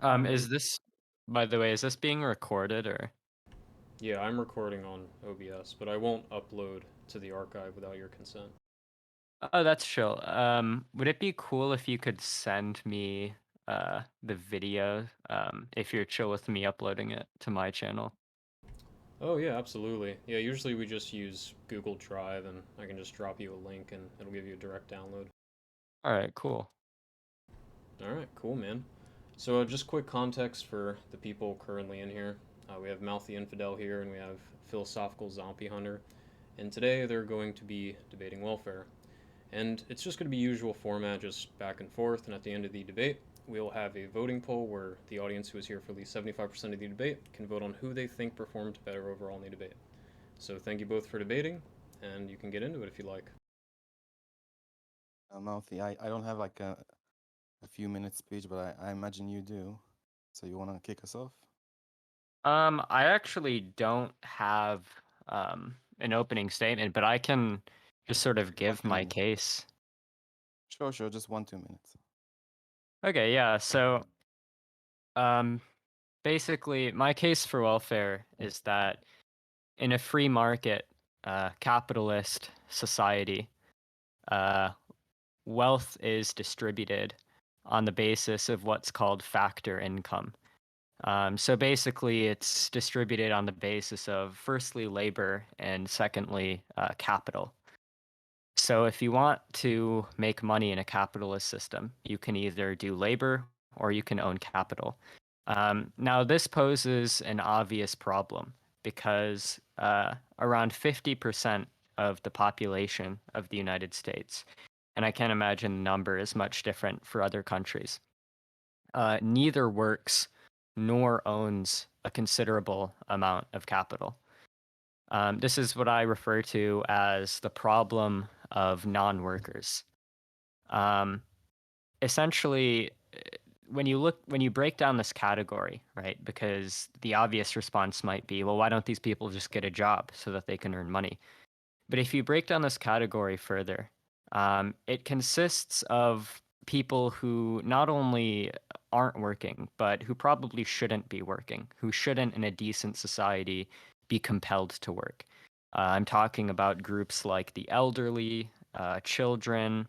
Is this, by the way, is this being recorded or? Yeah, I'm recording on OBS, but I won't upload to the archive without your consent. Oh, that's chill. Would it be cool if you could send me the video if you're chill with me uploading it to my channel? Oh, yeah, absolutely. Yeah, usually we just use Google Drive and I can just drop you a link and it'll give you a direct download. All right, cool. Alright, cool, man. So, just quick context for the people currently in here. We have Mouthy Infidel here and we have Philosophical Zombie Hunter. And today they're going to be debating welfare. And it's just going to be usual format, just back and forth. And at the end of the debate, we'll have a voting poll where the audience who is here for at least 75% of the debate can vote on who they think performed better overall in the debate. So thank you both for debating, and you can get into it if you like. Mouthy, I don't have like a few minute speech, but I imagine you do. So you want to kick us off? I actually don't have an opening statement, but I can just sort of One, give two my minutes. case. Sure, sure, just 1, 2 minutes. Okay, yeah. So, um, basically, my case for welfare is that in a free market, capitalist society, uh, wealth is distributed on the basis of what's called factor income. So basically, it's distributed on the basis of firstly labor and secondly capital. So if you want to make money in a capitalist system, you can either do labor or you can own capital. Now, this poses an obvious problem because around 50% of the population of the United States, and I can't imagine the number is much different for other countries, neither works nor owns a considerable amount of capital. This is what I refer to as the problem of non-workers. Um, Essentially, when you break down this category, right? Because the obvious response might be, well, why don't these people just get a job so that they can earn money? But if you break down this category further, it consists of people who not only aren't working, but who probably shouldn't be working, who shouldn't in a decent society be compelled to work. I'm talking about groups like the elderly, children,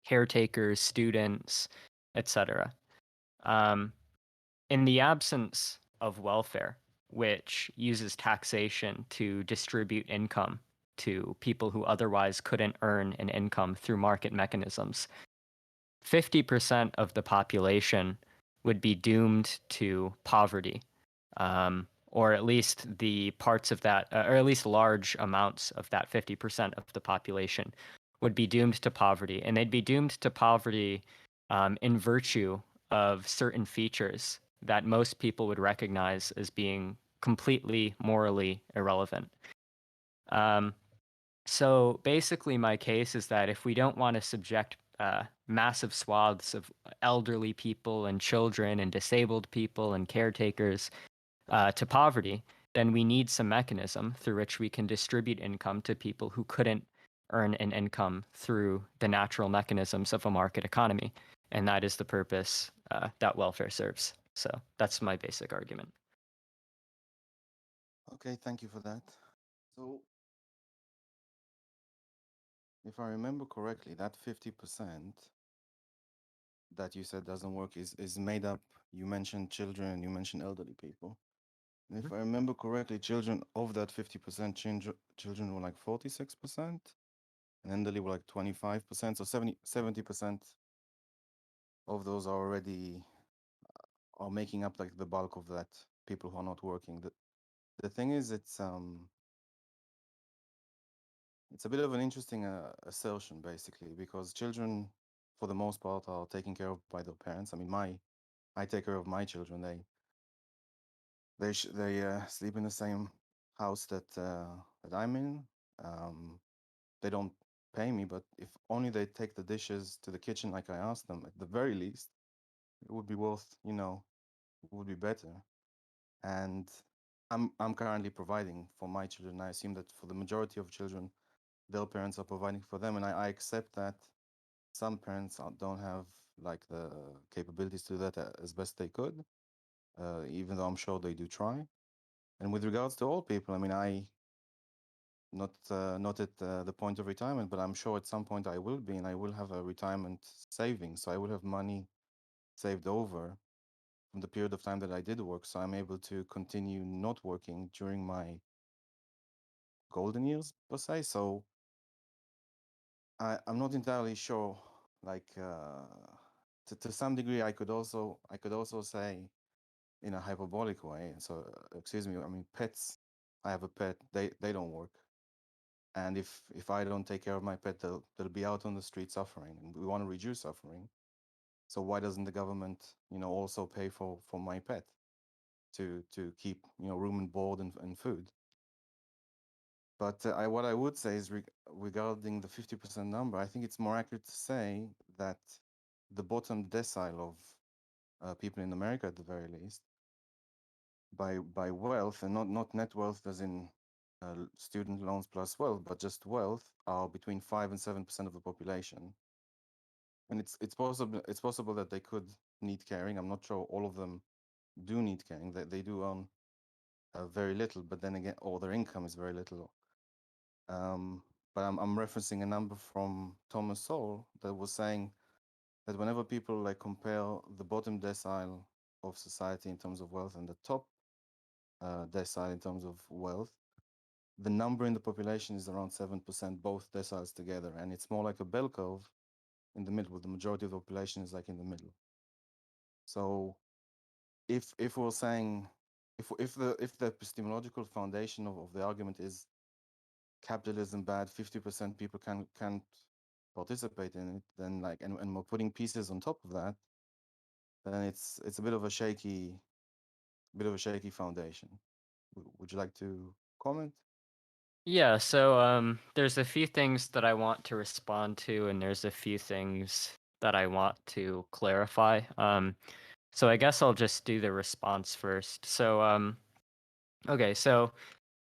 caretakers, students, etc. Um, in the absence of welfare, which uses taxation to distribute income to people who otherwise couldn't earn an income through market mechanisms, 50% of the population would be doomed to poverty, or at least the parts of that, or at least large amounts of that 50% of the population would be doomed to poverty. And they'd be doomed to poverty in virtue of certain features that most people would recognize as being completely morally irrelevant. Um, so basically, my case is that if we don't want to subject massive swaths of elderly people and children and disabled people and caretakers to poverty, then we need some mechanism through which we can distribute income to people who couldn't earn an income through the natural mechanisms of a market economy. And that is the purpose that welfare serves. So that's my basic argument. Okay, thank you for that. So, if I remember correctly, that 50% that you said doesn't work is made up. You mentioned children and you mentioned elderly people. And if I remember correctly, children of that 50%, children were like 46%, and elderly were like 25%. So 70% of those are making up like the bulk of that people who are not working. The thing is, it's a bit of an interesting assertion basically, because children for the most part are taken care of by their parents. I mean, my I take care of my children. They sleep in the same house that I'm in. um they don't pay me, but if only they take the dishes to the kitchen like I asked them, at the very least it would be worth, it would be better. And I'm currently providing for my children. I assume that for the majority of children, their parents are providing for them, and I accept that some parents don't have like the capabilities to do that as best they could, even though I'm sure they do try. And with regards to old people, I mean, not at the point of retirement, but I'm sure at some point I will be, and I will have a retirement savings, so I will have money saved over from the period of time that I did work, so I'm able to continue not working during my golden years per se. So I'm not entirely sure. Like to some degree, I could also say in a hyperbolic way. So excuse me. I mean, pets. I have a pet. They don't work. And if I don't take care of my pet, they'll be out on the street suffering. And we want to reduce suffering. So why doesn't the government, also pay for my pet to keep room and board and food? But what I would say is regarding the 50% number, I think it's more accurate to say that the bottom decile of people in America, at the very least, by wealth, and not net wealth as in student loans plus wealth, but just wealth, are between 5 and 7% of the population. And it's possible that they could need caring. I'm not sure all of them do need caring. They do earn very little, but then again, or their income is very little. But I'm referencing a number from Thomas Sowell that was saying that whenever people like compare the bottom decile of society in terms of wealth and the top decile in terms of wealth, the number in the population is around 7%, both deciles together, and it's more like a bell curve in the middle, with the majority of the population is like in the middle. So if we're saying if the epistemological foundation of the argument is capitalism bad, 50% people can't participate in it, then like and we're putting pieces on top of that, then it's a bit of a shaky foundation. Would you like to comment? Yeah, so there's a few things that I want to respond to, and there's a few things that I want to clarify. So I guess I'll just do the response first. So okay, so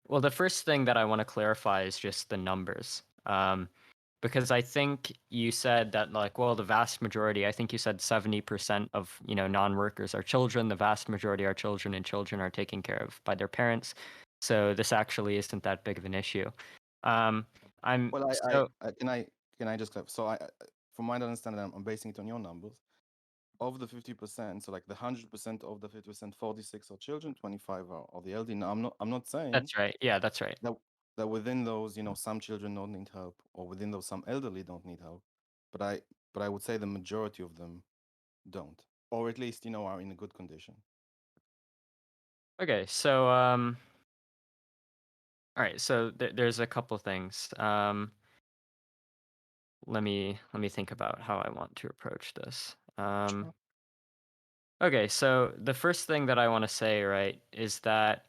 well, the first thing that I want to clarify is just the numbers. Because I think you said that, like, well, the vast majority, I think you said 70% of, non-workers are children. The vast majority are children, and children are taken care of by their parents. So this actually isn't that big of an issue. Um, I'm Well, so can I just clarify? So from my understanding, I'm basing it on your numbers. Of the 50%, so like the 100% of the 50%, 46 are children, 25 are the elderly. Now, I'm not saying That's right. Yeah, that's right. that that within those, some children don't need help, or within those, some elderly don't need help. But I would say the majority of them don't, or at least, are in a good condition. Okay, so all right, so there's a couple things. Let me think about how I want to approach this. Sure. Okay, so the first thing that I want to say, right, is that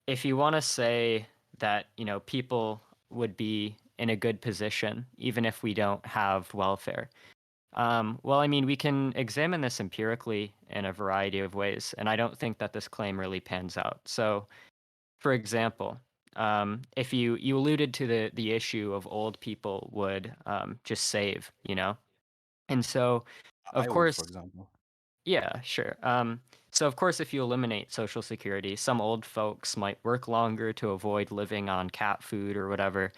if you want to say that, people would be in a good position even if we don't have welfare. Well, I mean, we can examine this empirically in a variety of ways, and I don't think that this claim really pans out. So, for example, if you alluded to the issue of old people would just save, and so, of I would, for course, example. yeah, sure. So of course, if you eliminate Social Security, some old folks might work longer to avoid living on cat food or whatever.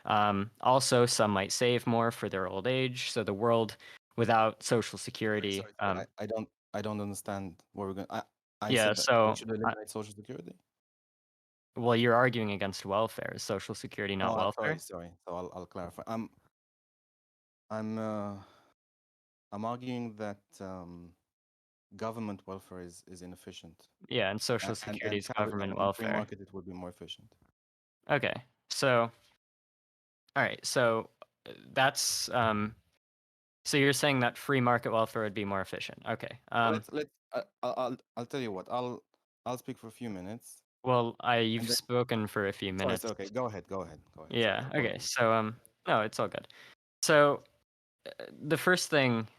Also, some might save more for their old age. So the world without Social Sorry, Security, sorry, sorry. I don't understand where we're going. I yeah. said that we So, should eliminate Social Security. well, you're arguing against welfare. Is Social Security No, not sorry, welfare? sorry. So I'll clarify. I'm arguing that government welfare is inefficient, Yeah, and Social and Security is government and free welfare. market it would be more efficient. Okay. So, all right. So that's so you're saying that free market welfare would be more efficient. Okay. Well, let's I'll tell you what. I'll speak for a few minutes, Well, you've and then spoken for a few sorry. minutes. Okay, go ahead. Sorry, Yeah. Okay. apologies. So no, it's all good. So the first thing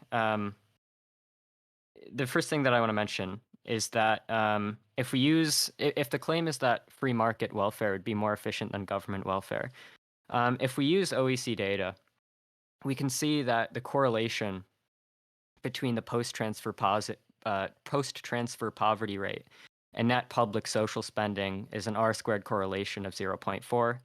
that I want to mention is that if the claim is that free market welfare would be more efficient than government welfare, if we use OEC data, we can see that the correlation between the post-transfer poverty rate and net public social spending is an R-squared correlation of 0.4.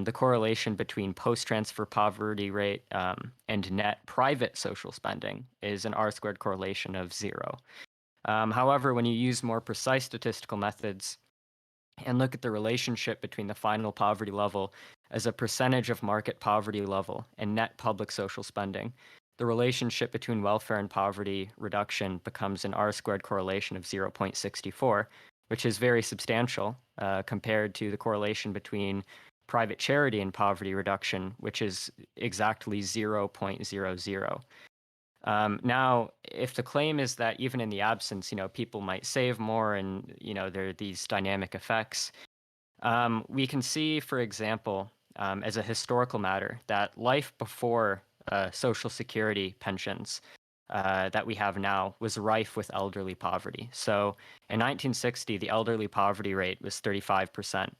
The correlation between post-transfer poverty rate and net private social spending is an R-squared correlation of 0. However, when you use more precise statistical methods and look at the relationship between the final poverty level as a percentage of market poverty level and net public social spending, the relationship between welfare and poverty reduction becomes an R-squared correlation of 0.64, which is very substantial compared to the correlation between private charity and poverty reduction, which is exactly 0.00. Now, if the claim is that even in the absence, people might save more and, there are these dynamic effects, we can see, for example, as a historical matter, that life before Social Security pensions that we have now was rife with elderly poverty. So in 1960, the elderly poverty rate was 35%.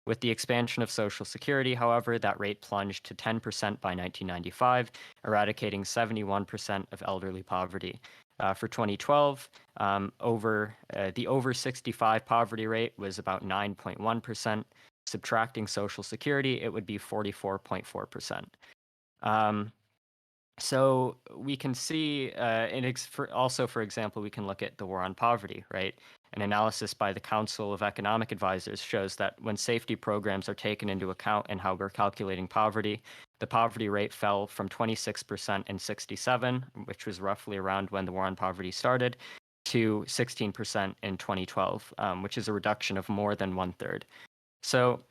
With the expansion of Social Security, however, that rate plunged to 10% by 1995, eradicating 71% of elderly poverty. For 2012, the over 65 poverty rate was about 9.1%. Subtracting Social Security, it would be 44.4%. So we can see, also, for example, we can look at the war on poverty, right? An analysis by the Council of Economic Advisors shows that when safety programs are taken into account in how we're calculating poverty, the poverty rate fell from 26% in 67, which was roughly around when the war on poverty started, to 16% in 2012, which is a reduction of more than one third. So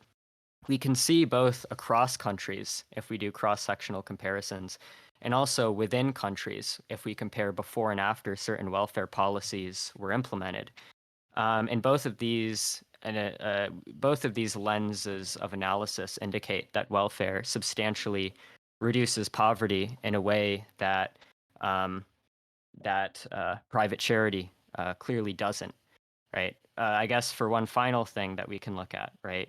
we can see both across countries if we do cross-sectional comparisons, and also within countries if we compare before and after certain welfare policies were implemented. And both of these lenses of analysis indicate that welfare substantially reduces poverty in a way that private charity clearly doesn't. Right. I guess for one final thing that we can look at, right?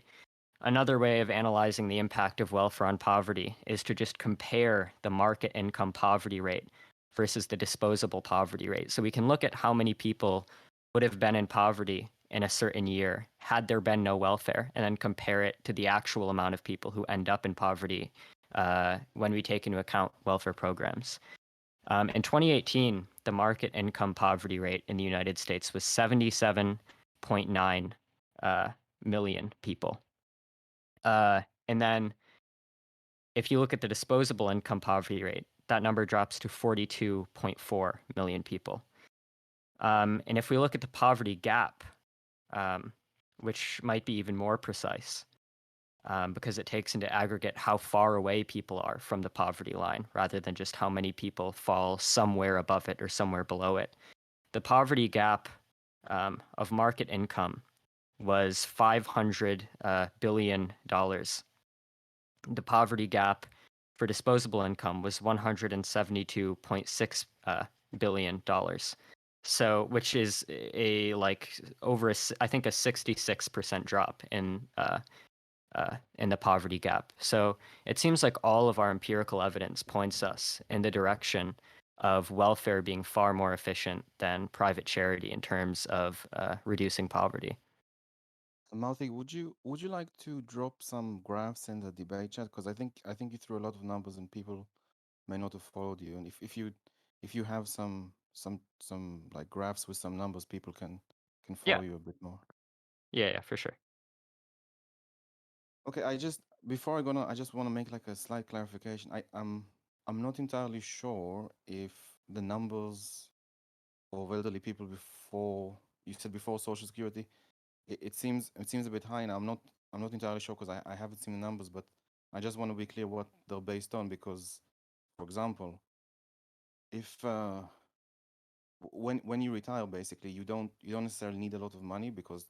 Another way of analyzing the impact of welfare on poverty is to just compare the market income poverty rate versus the disposable poverty rate. So we can look at how many people would have been in poverty in a certain year had there been no welfare, and then compare it to the actual amount of people who end up in poverty when we take into account welfare programs. In 2018, the market income poverty rate in the United States was 77.9 million people. And then if you look at the disposable income poverty rate, that number drops to 42.4 million people. And if we look at the poverty gap, which might be even more precise, because it takes into aggregate how far away people are from the poverty line rather than just how many people fall somewhere above it or somewhere below it. The poverty gap of market income was $500 billion. The poverty gap for disposable income was $172.6 billion. So, which is I think a 66% drop in the poverty gap. So it seems like all of our empirical evidence points us in the direction of welfare being far more efficient than private charity in terms of reducing poverty. Mouthy, would you like to drop some graphs in the debate chat? Because I think you threw a lot of numbers and people may not have followed you. And if you have some like graphs with some numbers, people can follow Yeah, you a bit more. yeah, for sure. Okay, before I just want to make like a slight clarification. I'm not entirely sure if the numbers of elderly people before you said before Social Security, it seems a bit high, and I'm not entirely sure because I haven't seen the numbers, but I just want to be clear what they're based on because, for example, if when you retire, basically you don't necessarily need a lot of money because,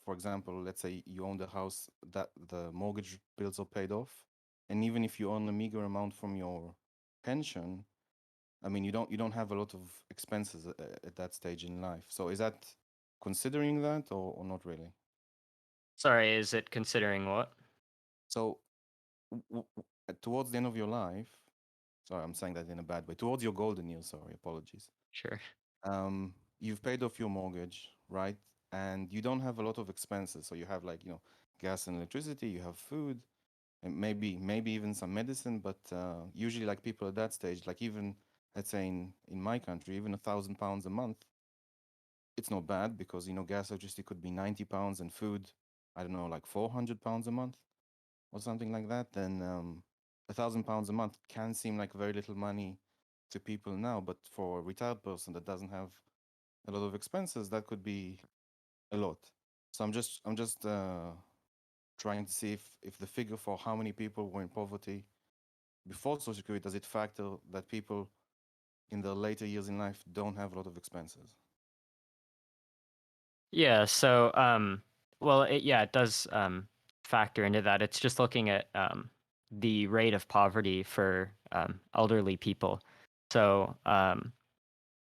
for example, let's say you own the house that the mortgage bills are paid off, and even if you earn a meager amount from your pension, I mean you don't have a lot of expenses at that stage in life. So is that considering that or not really? Sorry, is it considering what? So towards the end of your life, sorry, I'm saying that in a bad way. Towards your golden years, sorry, apologies. Sure. You've paid off your mortgage, right? And you don't have a lot of expenses. So you have like, gas and electricity, you have food, and maybe even some medicine. But usually, like people at that stage, like even let's say in my country, even £1,000 a month, it's not bad because gas, electricity could be £90, and food, I don't know, like £400 a month or something like that. Then £1,000 a month can seem like very little money to people now, but for a retired person that doesn't have a lot of expenses, that could be a lot. So I'm just trying to see if the figure for how many people were in poverty before Social Security, does it factor that people in the later years in life don't have a lot of expenses? Yeah, so well it does factor into that. It's just looking at the rate of poverty for elderly people. So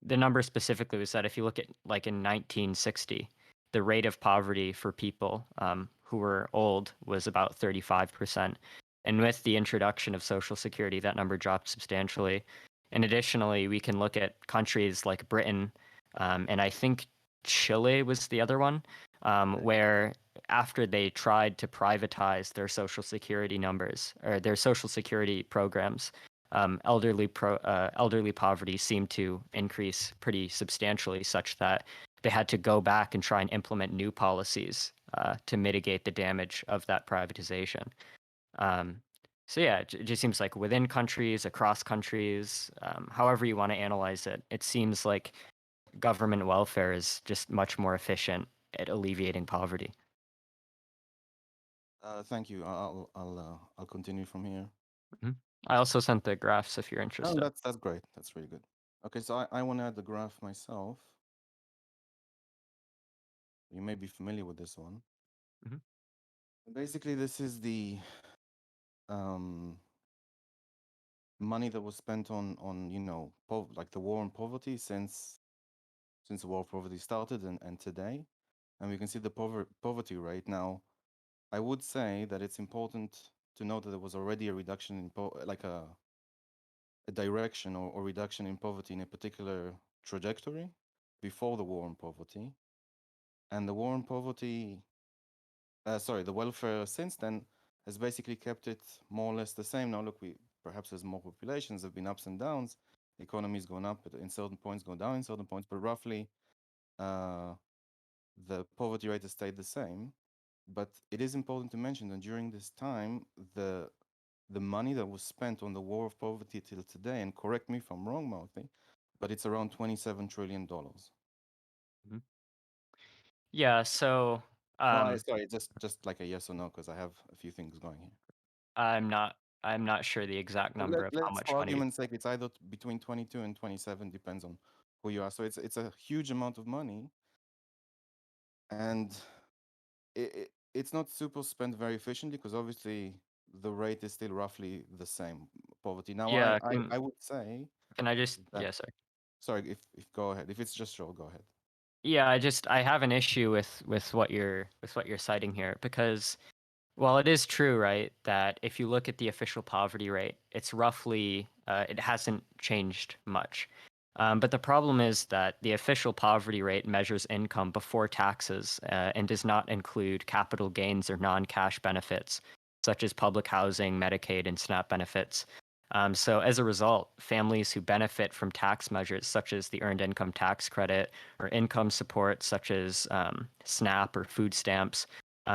the number specifically was that if you look at like in 1960, the rate of poverty for people who were old was about 35%. And with the introduction of Social Security, that number dropped substantially. And additionally, we can look at countries like Britain, and I think Chile was the other one, Right. where after they tried to privatize their Social Security numbers or their Social Security programs, elderly poverty seemed to increase pretty substantially, such that they had to go back and try and implement new policies to mitigate the damage of that privatization. Um, so yeah, it just seems like within countries, across countries, however you want to analyze it, it seems like government welfare is just much more efficient at alleviating poverty. Thank you. I'll continue from here. Mhm. I also sent the graphs if you're Oh, interested. that's great. That's really good. Okay, so I want to add the graph myself. You may be familiar with this one. Mhm. Basically, this is the um, money that was spent on like the war on poverty since the war on poverty started and today, and we can see the poverty rate now. I would say that it's important to note that there was already a reduction in like a direction or reduction in poverty in a particular trajectory before the war on poverty, and the war on poverty, sorry, the welfare since then has basically kept it more or less the same. Now, look, we perhaps as more populations have been ups and downs. The economy's gone up in certain points, gone down in certain points, but roughly uh, the poverty rate has stayed the same. But it is important to mention that during this time, the money that was spent on the war of poverty till today, and correct me if I'm wrong, Mouthy, but it's around $27 trillion. Mhm. Yeah, so No, um, sorry, just like a yes or no, because I have a few things going here. I'm not I'm not sure the exact number of how Let's, much for money. argument's sake, it's either between 22 and 27, depends on who you are. So it's a huge amount of money, and it's not super spent very efficiently because obviously the rate is still roughly the same poverty. Now, Yeah, I would say can I just that, yeah, sorry. sorry, if go ahead. If it's just short, go ahead. Yeah, I have an issue with what you're citing here because well, it is true, right, that if you look at the official poverty rate, it's roughly it hasn't changed much. But the problem is that the official poverty rate measures income before taxes and does not include capital gains or non-cash benefits such as public housing, Medicaid, and SNAP benefits. So as a result, families who benefit from tax measures such as the Earned Income Tax Credit or income support such as SNAP or food stamps,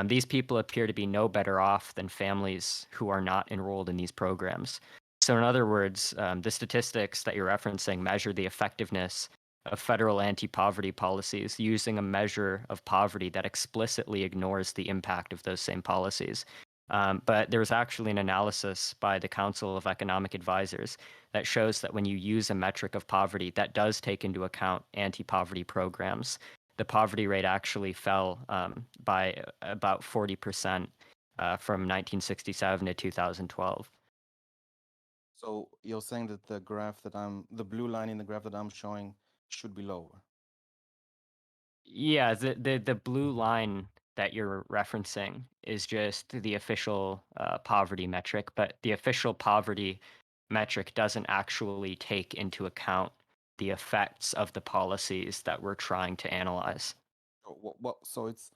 these people appear to be no better off than families who are not enrolled in these programs. So, in other words, the statistics that you're referencing measure the effectiveness of federal anti poverty policies using a measure of poverty that explicitly ignores the impact of those same policies. But there was actually an analysis by the Council of Economic Advisors that shows that when you use a metric of poverty that does take into account anti poverty programs, the poverty rate actually fell by about 40% from 1967 to 2012. So you're saying that the blue line in the graph that I'm showing should be lower. Yeah, the blue line that you're referencing is just the official poverty metric, but the official poverty metric doesn't actually take into account the effects of the policies that we're trying to analyze. So it's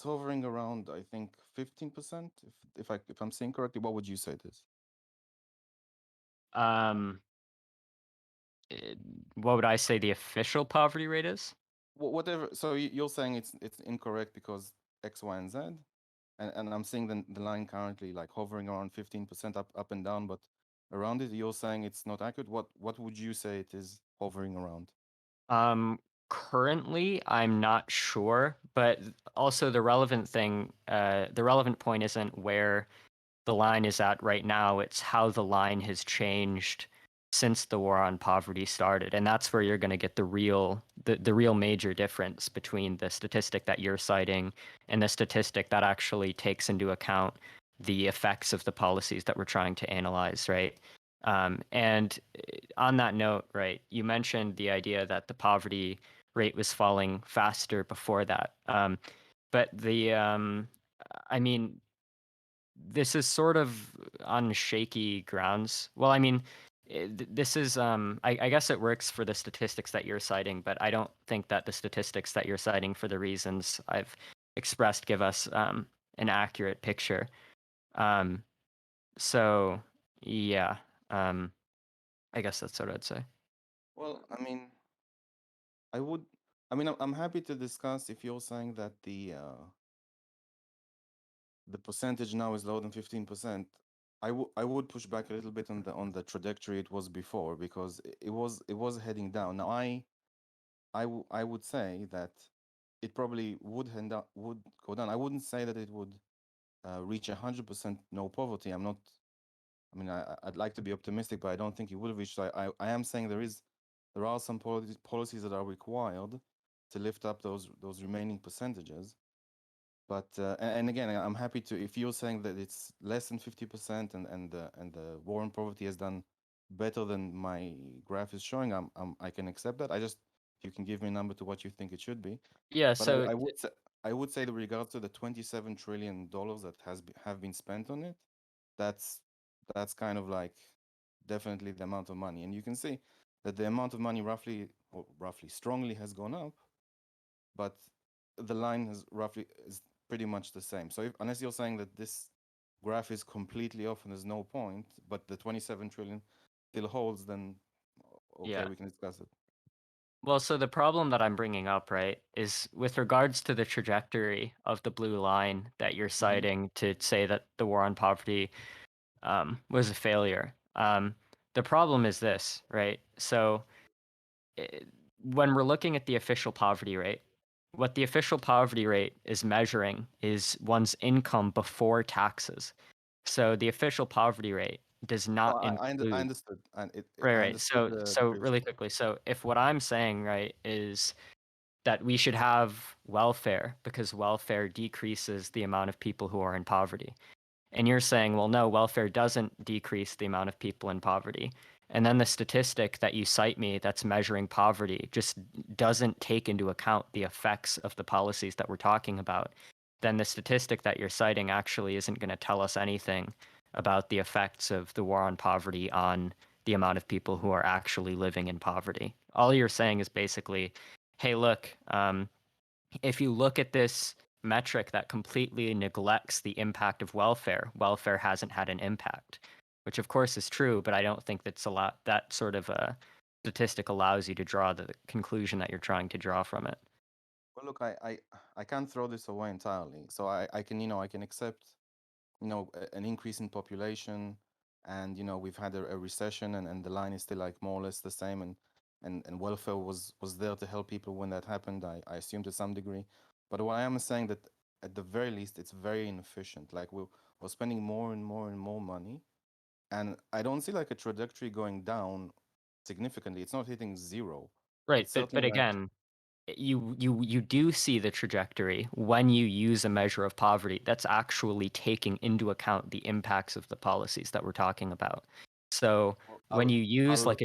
hovering around, I think, 15%. If I'm saying correctly, what would you say it is? Um, what would I say the official poverty rate is? Whatever. So you're saying it's incorrect because X, Y, and Z, and I'm seeing the line currently like hovering around 15% up and down, but around it, you're saying it's not accurate. What would you say it is hovering around? Currently, I'm not sure, but also the relevant point isn't where the line is at right now. It's how the line has changed since the war on poverty started. And that's where you're going to get the real major difference between the statistic that you're citing and the statistic that actually takes into account the effects of the policies that we're trying to analyze, right? And on that note, right, you mentioned the idea that the poverty rate was falling faster before that. But I mean, this is sort of on shaky grounds. Well, I mean, this is, I guess it works for the statistics that you're citing, but I don't think that the statistics that you're citing for the reasons I've expressed give us an accurate picture. Um, so, yeah, um, I guess that's what I'd say. Well, I mean, I would. I'm happy to discuss if you're saying that the percentage now is lower than 15%. I would push back a little bit on the trajectory it was before because it was heading down. Now I would say that it probably would go down. I wouldn't say that it would reach 100% no poverty. I'd like to be optimistic, but I don't think it will reach. So I am saying there are some policies that are required to lift up those remaining percentages. But and again, I'm happy to if you're saying that it's less than 50% and the war on poverty has done better than my graph is showing, I can accept that. If you can give me a number to what you think it should be. Yeah, But so I would say that regards to the $27 trillion that have been spent on it, that's that's kind of like definitely the amount of money. And you can see that the amount of money roughly strongly has gone up, but the line is pretty much the same. So unless you're saying that this graph is completely off and there's no point, but the 27 trillion still holds, then okay, yeah. we can discuss it. Well, so the problem that I'm bringing up, right, is with regards to the trajectory of the blue line that you're Hmm. citing to say that the war on poverty was a failure. The problem is this, right? So eh, when we're looking at the official poverty rate, what the official poverty rate is measuring is one's income before taxes. So the official poverty rate does Oh, not I include. understood, and Right, I right. understood the So previous really one. quickly, so if what I'm saying, right, is that we should have welfare because welfare decreases the amount of people who are in poverty. And you're saying, well, no, welfare doesn't decrease the amount of people in poverty. And then the statistic that you cite me that's measuring poverty just doesn't take into account the effects of the policies that we're talking about. Then the statistic that you're citing actually isn't going to tell us anything about the effects of the war on poverty on the amount of people who are actually living in poverty. All you're saying is basically, hey, look, if you look at this metric that completely neglects the impact of welfare, welfare hasn't had an impact, which of course is true, but I don't think that sort of a statistic allows you to draw the conclusion that you're trying to draw from it. Well, look, I can't throw this away entirely. So I can, I can accept, an increase in population, and we've had a recession, and the line is still like more or less the same, and welfare was there to help people when that happened. I assume to some degree, but what I am saying that at the very least it's very inefficient. Like we're spending more and more and more money, and I don't see like a trajectory going down significantly. It's not hitting zero. Right, It's but certainly like. again, you do see the trajectory when you use a measure of poverty that's actually taking into account the impacts of the policies that we're talking about. So Well, when you use I'll like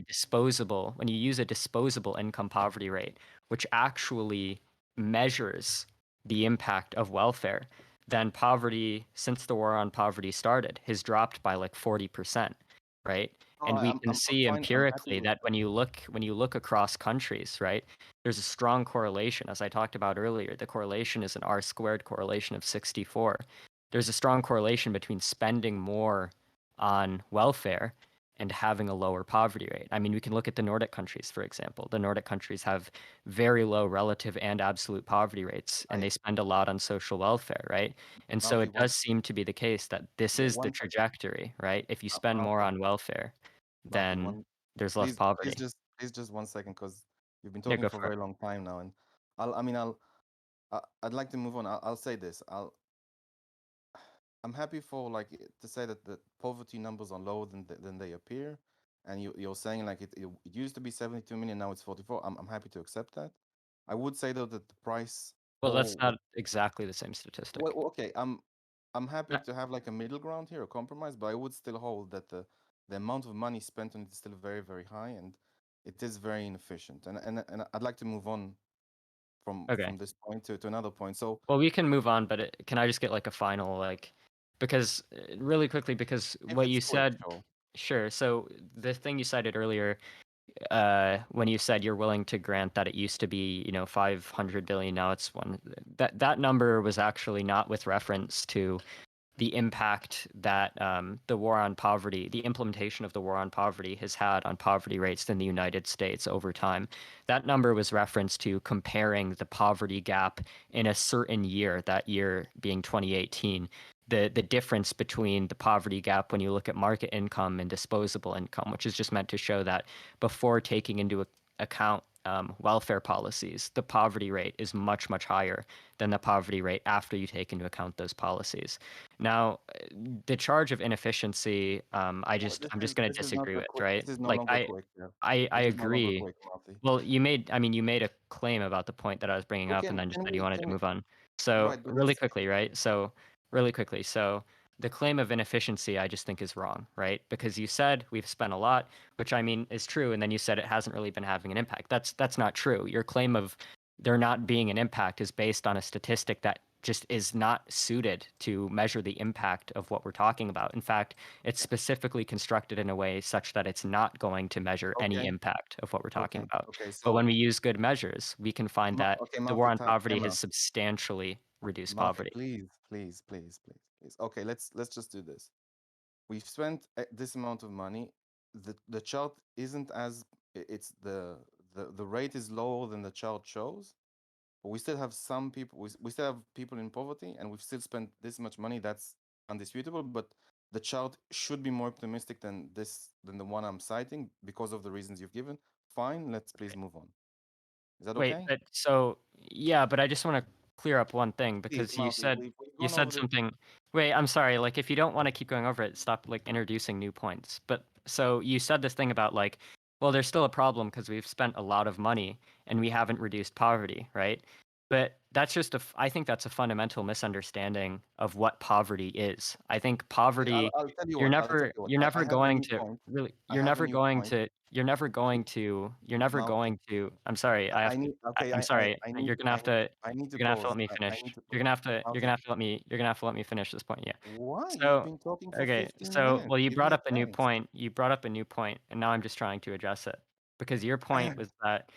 when you use a disposable income poverty rate, which actually measures the impact of welfare, then poverty since the war on poverty started has dropped by like 40%, right? No, and we can I'm see fine. I'm happy empirically with that that. when you look across countries, right, there's a strong correlation, as I talked about earlier. The correlation is an R squared correlation of 64. There's a strong correlation between spending more on welfare and having a lower poverty rate. I mean, we can look at the Nordic countries, for example. The Nordic countries have very low relative and absolute poverty rates, and I they spend a lot on social welfare, right? And so Mouthy, it does seem to be the case that this is the one second. trajectory, right? If you spend more Mouthy, on welfare, Mouthy, then one. there's less poverty. Please just 1 second, because you've been Yeah, talking go for a for it. very long time now, and I'd like to move on. I'll say this. I'm happy for to say that the poverty numbers are lower than they appear, and you're saying like it used to be 72 million, now it's 44. I'm happy to accept that. I would say though that the price Well, that's or not exactly the same statistic. okay, I'm happy Uh, to have like a middle ground here, a compromise, but I would still hold that the amount of money spent on it is still very, very high, and it is very inefficient. And I'd like to move on Okay. from this point to another point. So Well, we can move on, but can I just get like a final because really quickly because if what it's you quick, said, sure. sure. So the thing you cited earlier, when you said you're willing to grant that it used to be, 500 billion, now it's one. That number was actually not with reference to the impact that the war on poverty, the implementation of the war on poverty has had on poverty rates in the United States over time. That number was referenced to comparing the poverty gap in a certain year, that year being 2018. The difference between the poverty gap when you look at market income and disposable income, which is just meant to show that before taking into account welfare policies, the poverty rate is much, much higher than the poverty rate after you take into account those policies. Now, the charge of inefficiency, I'm just going to This is not disagree a with, quick. right? This is no Like longer quick. Yeah, I this is no longer agree. quick, Mouthy. Well, I mean, you made a claim about the point that I was bringing Oh, up, and then just said you wanted to can we move on. So right? But really that's quickly, right? So really quickly, so the claim of inefficiency, I just think is wrong, right? Because you said we've spent a lot, which I mean is true, and then you said it hasn't really been having an impact. That's not true. Your claim of there not being an impact is based on a statistic that just is not suited to measure the impact of what we're talking about. In fact, it's specifically constructed in a way such that it's not going to measure any okay. impact of what we're talking about. Okay. But when So we use good measures, we can find that okay, the war Mouthy, on poverty time has out. substantially reduced Mouthy, poverty. please. Okay, let's just do this. We've spent this amount of money. The chart isn't as it's the rate is lower than the chart shows, but we still have some people. We still have people in poverty, and we've still spent this much money. That's undisputable. But the chart should be more optimistic than the one I'm citing because of the reasons you've given. Fine, let's please move on. Is that Wait, okay? but so yeah, but I just want to clear up one thing Please, because Mouthy, we've you gone said over this. something. Wait, I'm sorry. Like if you don't want to keep going over it, stop like introducing new points. But so you said this thing about like, well, there's still a problem because we've spent a lot of money and we haven't reduced poverty, right? But that's just I think that's a fundamental misunderstanding of what poverty is. I think Okay, poverty I'll tell you what. I'll tell you what. you're I never have a going new to point. really I have a new point. you're never Mouthy, going to I'm sorry, I have I to need. Okay, I'm sorry, I need to you're gonna have to pause. let me I finish. need to pause. Mouthy, You're gonna have to let me finish this point, yeah. why? You've So, been talking for okay, 15 so minutes. well, Give me a chance. you brought up a new point, and now I'm just trying to address it. Because your point was that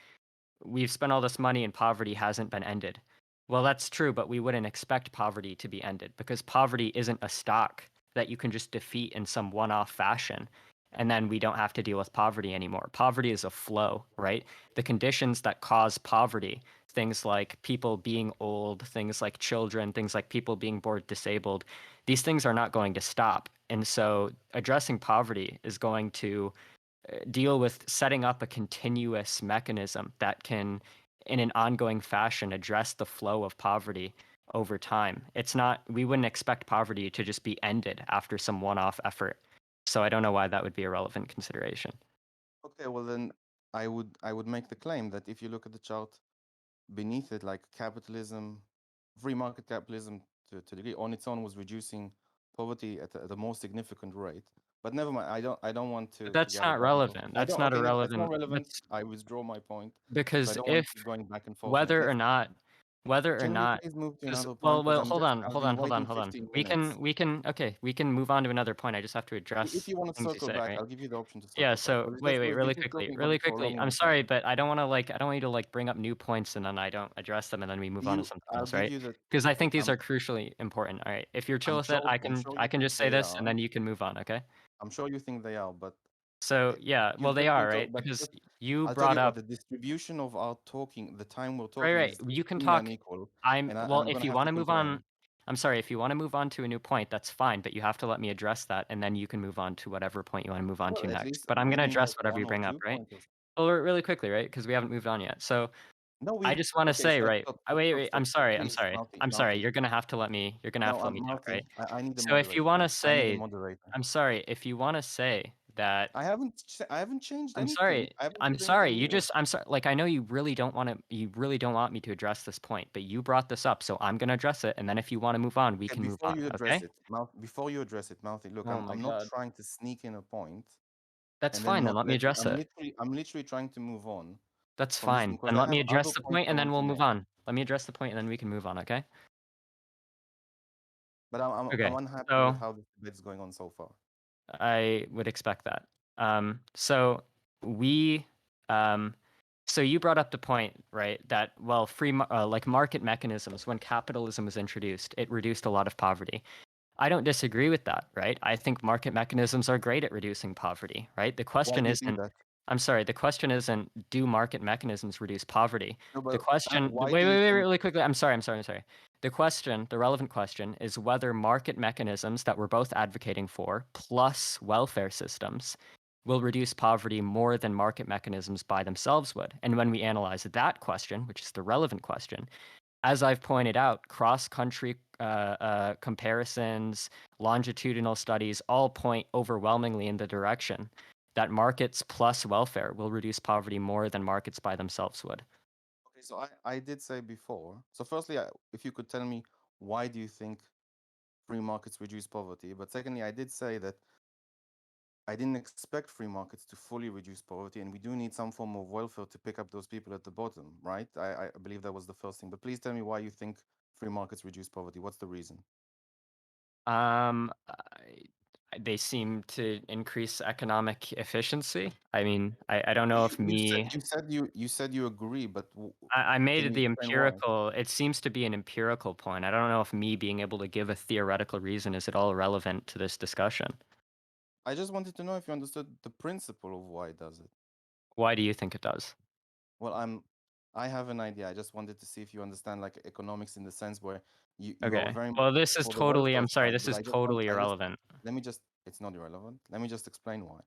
we've spent all this money and poverty hasn't been ended. Well, that's true, but we wouldn't expect poverty to be ended because poverty isn't a stock that you can just defeat in some one-off fashion and then we don't have to deal with poverty anymore. Poverty is a flow, right? The conditions that cause poverty, things like people being old, things like children, things like people being born disabled, these things are not going to stop. And so addressing poverty is going to deal with setting up a continuous mechanism that can, in an ongoing fashion, address the flow of poverty over time. It's not, we wouldn't expect poverty to just be ended after some one off effort. So I don't know why that would be a relevant consideration. Okay, well then I would make the claim that if you look at the chart beneath it, like capitalism, free market capitalism to degree on its own was reducing poverty at a more significant rate. But never mind. I don't want But to that's gather not back and forth. relevant. I That's don't. not a Okay, that's not relevant. relevant. That's I withdraw my point because I because don't want to if keep going back and forth. And whether or let's not whether or Can we not, please move to 'cause another point? well, Because hold on, I've hold been on, hold on, waiting hold on. 15 minutes. Okay, we can move on to another point. I just have to If address you want to things you circle say, back, right? I'll give you the option to Yeah, circle back. so But wait, you're just talking about really it for a quickly. long, I'm long sorry, time. but I don't wanna, like I don't want you to, like, bring up new points and then I don't address them and then we move on to something I'll else, give right? you the. Because I think these I'm are crucially important, alright? If you're chill I'm with it, sure I you can think just say they this and are. then you can move on, okay? I'm sure you think they are, but So, eh, yeah, well, they are, you're talking. right? But Because just you I'll tell brought you what up the distribution of our talking, the time we're right, talking right, is you can extremely talk. unequal, I'm and well, I'm if gonna you have to wanna move complain. on I'm sorry, if you wanna move on to a new point, that's fine, but you have to let me address that, and then you can move on to whatever point you wanna move on Well, to at next. least But I'm gonna give me address like whatever one you or bring up, two right? pointers. Well, really quickly, right? Because we haven't moved on yet. So, No, I we've just wanna okay. say, right wait, wait, Stop, please, Mouthy, I'm sorry, Mouthy. you're gonna have to let me No, talk, Mouthy. right? I need a So if you moderator, wanna please. I need a say moderator. I'm sorry, if you wanna say that I haven't changed I'm anything. sorry. I haven't I'm said sorry. anything new. I'm sorry. Like, I know you really don't want me to address this point, but you brought this up, so I'm gonna address it. And then if you want to move on, we Okay, can move before on. you address Okay? it, Mouthy, look, Oh my I'm not God. trying to sneak in a point That's and then fine. Then not let me let you. address it. I'm literally trying to move on That's from this fine. thing because Then I let have me address other the points point, I and then want to we'll move make. on. Let me address the point, and then we can move on. Okay? But I'm Okay. unhappy with So how this debate is going on so far. I would expect that. So we, um, so you brought up the point, right? That well, like market mechanisms, when capitalism was introduced, it reduced a lot of poverty. I don't disagree with that, right? I think market mechanisms are great at reducing poverty, right? Why do you think that? I'm sorry, the question isn't, do market mechanisms reduce poverty? No, The but question, why wait, do you wait, wait, think? really quickly. I'm sorry. The relevant question is whether market mechanisms that we're both advocating for, plus welfare systems, will reduce poverty more than market mechanisms by themselves would. And when we analyze that question, which is the relevant question, as I've pointed out, cross-country comparisons, longitudinal studies all point overwhelmingly in the direction that markets plus welfare will reduce poverty more than markets by themselves would. Okay, so I did say before. So firstly, if you could tell me why do you think free markets reduce poverty? But secondly, I did say that I didn't expect free markets to fully reduce poverty, and we do need some form of welfare to pick up those people at the bottom, right? I believe that was the first thing. But please tell me why you think free markets reduce poverty. What's the reason? They seem to increase economic efficiency. I mean, I don't know if me You said you agree, but I made can it you the explain why? empirical. It seems to be an empirical point. I don't know if me being able to give a theoretical reason is at all relevant to this discussion. I just wanted to know if you understood the principle of why it does it. Why do you think it does? Well, I have an idea. I just wanted to see if you understand like economics in the sense where you are Okay. very much Well, this is for the totally, welfare I'm sorry, side, this but is totally I just irrelevant. let me just it's not irrelevant. Let me just explain why.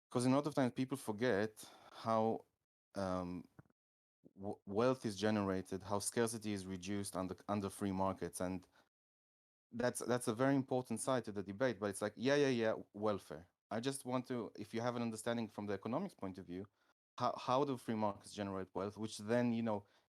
Because in a lot of times people forget how um, wealth is generated, how scarcity is reduced under free markets, and that's a very important side to the debate. But it's like, yeah, welfare. I just want to, if you have an understanding from the economics point of view, how do free markets generate wealth, which then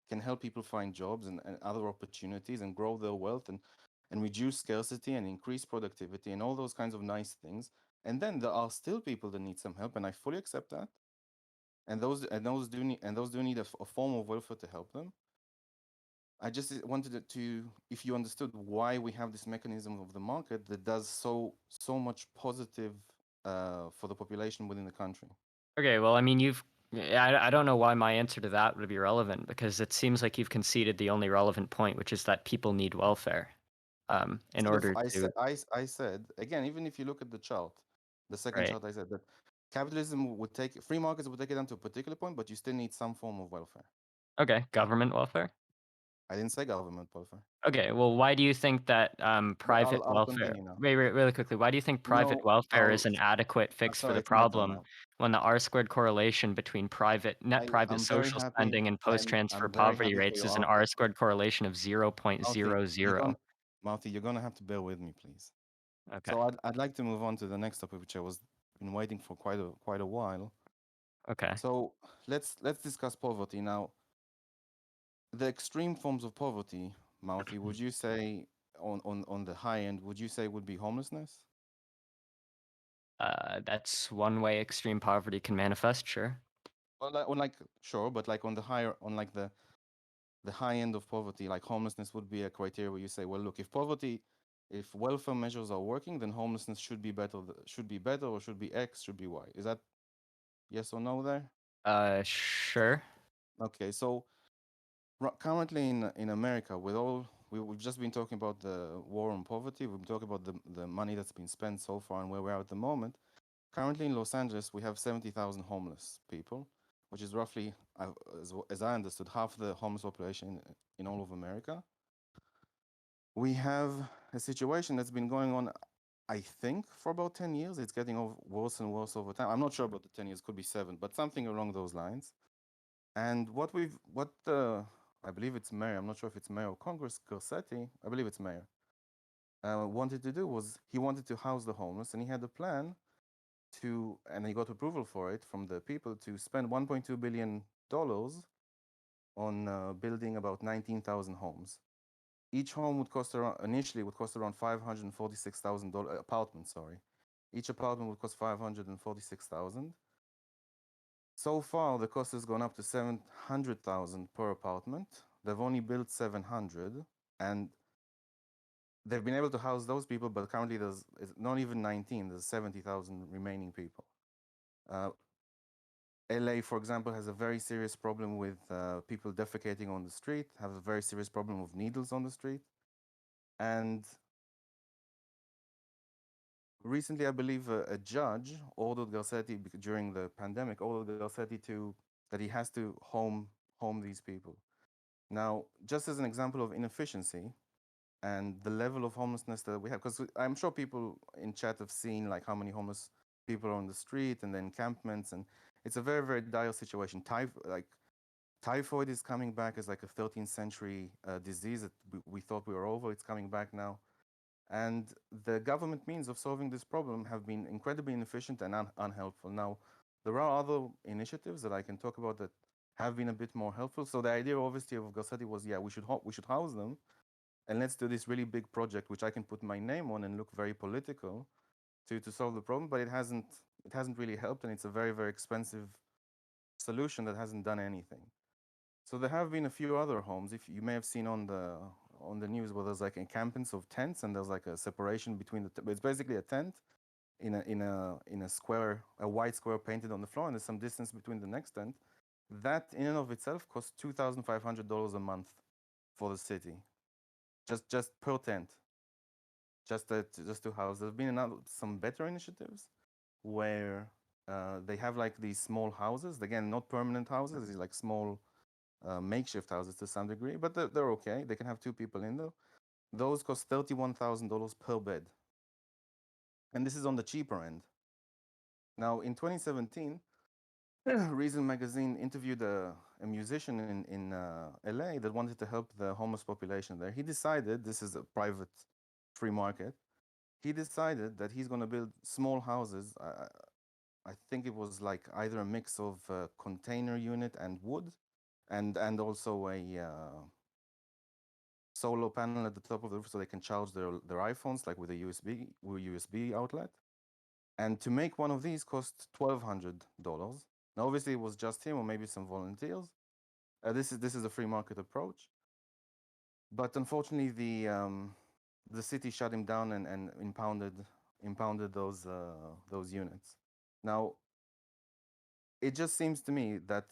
can help people find jobs and other opportunities and grow their wealth and reduce scarcity and increase productivity and all those kinds of nice things. And then there are still people that need some help, and I fully accept that. And those do need a form of welfare to help them. I just wanted if you understood why we have this mechanism of the market that does so much positive for the population within the country. Okay, well, I mean, I don't know why my answer to that would be relevant because it seems like you've conceded the only relevant point, which is that people need welfare, in Instead of order to, I said again, even if you look at the chart, the second right? chart, I said that capitalism would take free markets would take it down to a particular point, but you still need some form of welfare. Okay, government welfare. I didn't say government welfare, Okay, well, why do you think that but private I'll welfare? continue now. Wait, really quickly, why do you think private No, welfare is an adequate fix for sorry, the it's my turn problem now. when the R squared correlation between net private I'm very social happy. spending and post-transfer I'm very poverty happy for rates your is an answer. R squared correlation of Mouthy, you're 0.00? gonna Mouthy, you're gonna have to bear with me, please. Okay, So I'd like to move on to the next topic, which I was been waiting for quite a while. okay. So let's discuss poverty now. The extreme forms of poverty, Mouthy, would you say on the high end, would you say would be homelessness? That's one way extreme poverty can manifest, sure. Well, like, sure, but like on the higher, on like the high end of poverty, like homelessness would be a criteria where you say, well, look, if welfare measures are working, then homelessness should be better, should be better, or should be X, should be Y. Is that yes or no there? Sure. Okay, so currently in America, with all we've just been talking about the war on poverty, we've been talking about the money that's been spent so far and where we're at the moment. Currently in Los Angeles, we have 70,000 homeless people, which is roughly, as I understood, half the homeless population in all of America. We have a situation that's been going on, I think, for about 10 years. It's getting worse and worse over time. I'm not sure about the 10 years, could be 7, but something along those lines. And I believe it's Mayor, I'm not sure if it's Mayor of Congress, Garcetti, I believe it's Mayor, wanted to do was he wanted to house the homeless, and he had a plan and he got approval for it from the people to spend $1.2 billion on building about 19,000 homes. Each home would cost around, initially would cost around $546,000 apartment, sorry. Each apartment would cost 546,000. So far, the cost has gone up to 700,000 per apartment. They've only built 700, and they've been able to house those people, but currently there's not even 19, there's 70,000 remaining people. LA, for example, has a very serious problem with people defecating on the street, have a very serious problem with needles on the street. And recently, I believe a judge ordered Garcetti during the pandemic, ordered Garcetti that he has to home these people. Now, just as an example of inefficiency and the level of homelessness that we have, because I'm sure people in chat have seen like how many homeless people are on the street and the encampments, and it's a very, very dire situation. Typhoid is coming back as like a 13th century disease that we thought we were over. It's coming back now. And the government means of solving this problem have been incredibly inefficient and unhelpful. Now, there are other initiatives that I can talk about that have been a bit more helpful. So the idea, obviously, of Garcetti was, yeah, we should house them, and let's do this really big project, which I can put my name on and look very political to solve the problem. But it hasn't really helped, and it's a very, very expensive solution that hasn't done anything. So there have been a few other homes. If you may have seen on the news where there's like encampments of tents, and there's like a separation between it's basically a tent in a square, a white square painted on the floor, and there's some distance between the next tent. That in and of itself costs $2,500 a month for the city, just per tent, just to house. There've been some better initiatives where they have like these small houses, again, not permanent houses, these like small makeshift houses to some degree, but they're okay. They can have 2 people in there. Those cost $31,000 per bed. And this is on the cheaper end. Now, in 2017, Reason magazine interviewed a musician in LA that wanted to help the homeless population there. He decided, this is a private free market, he decided that he's going to build small houses. I think it was like either a mix of container unit and wood, and also a solar panel at the top of the roof so they can charge their iPhones like with a USB outlet. And to make one of these cost $1,200. Now, obviously, it was just him or maybe some volunteers. This is a free market approach, but unfortunately, the city shut him down and impounded those units. Now, it just seems to me that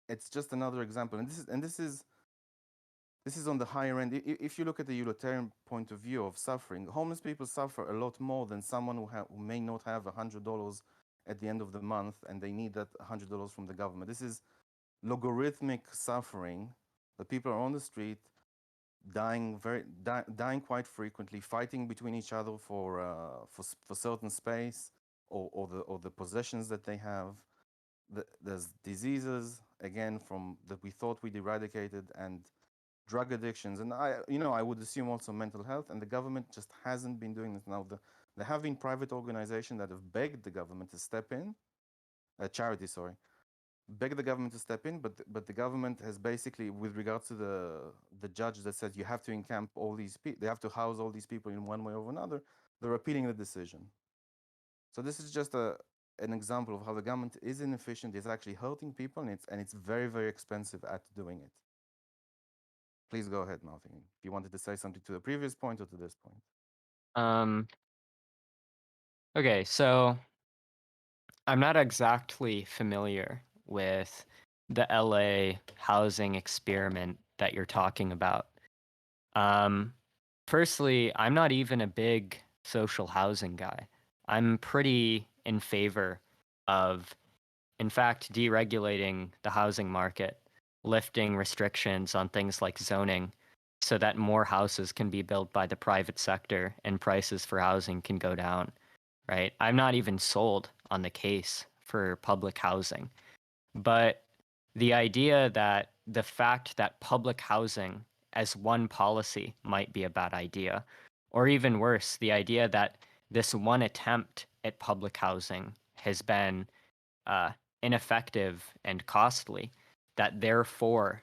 it's just another example, and this is on the higher end. If you look at the utilitarian point of view of suffering, homeless people suffer a lot more than someone who may not have $100 at the end of the month and they need that $100 from the government. This is logarithmic suffering. The people are on the street, dying quite frequently, fighting between each other for certain space or the possessions that they have. There's diseases again from that we thought we'd eradicated, and drug addictions, and I would assume also mental health, and the government just hasn't been doing this. Now, there have been private organizations that have begged the government to step in, charity, sorry, begged the government to step in, but the government has basically, with regards to the judge that said you have to encamp all these people, they have to house all these people in one way or another, they're appealing the decision. So this is just an example of how the government is inefficient, it's actually hurting people, and it's very, very expensive at doing it. Please go ahead, Mouthy. If you wanted to say something to the previous point or to this point. Um, okay, so I'm not exactly familiar with the LA housing experiment that you're talking about. Um, Firstly, I'm not even a big social housing guy. I'm pretty in favor of, in fact, deregulating the housing market, lifting restrictions on things like zoning so that more houses can be built by the private sector and prices for housing can go down, right? I'm not even sold on the case for public housing. But the idea that the fact that public housing as one policy might be a bad idea, or even worse, the idea that this one attempt at public housing has been uh, ineffective and costly, that therefore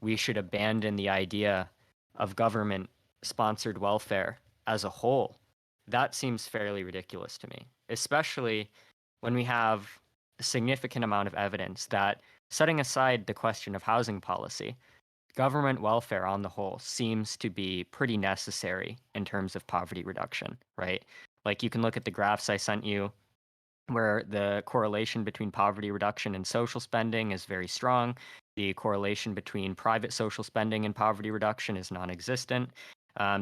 we should abandon the idea of government sponsored welfare as a whole. That seems fairly ridiculous to me, especially when we have a significant amount of evidence that, setting aside the question of housing policy, government welfare on the whole seems to be pretty necessary in terms of poverty reduction, right? Like you can look at the graphs I sent you where the correlation between poverty reduction and social spending is very strong. The correlation between private social spending and poverty reduction is non existent.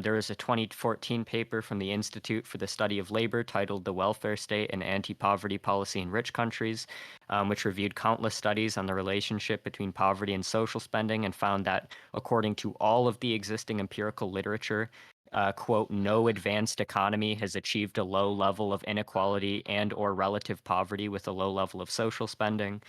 There was a 2014 paper from the Institute for the Study of Labor titled The Welfare State and Anti Poverty Policy in Rich Countries, which reviewed countless studies on the relationship between poverty and social spending and found that, according to all of the existing empirical literature, quote, no advanced economy has achieved a low level of inequality and or relative poverty with a low level of social spending.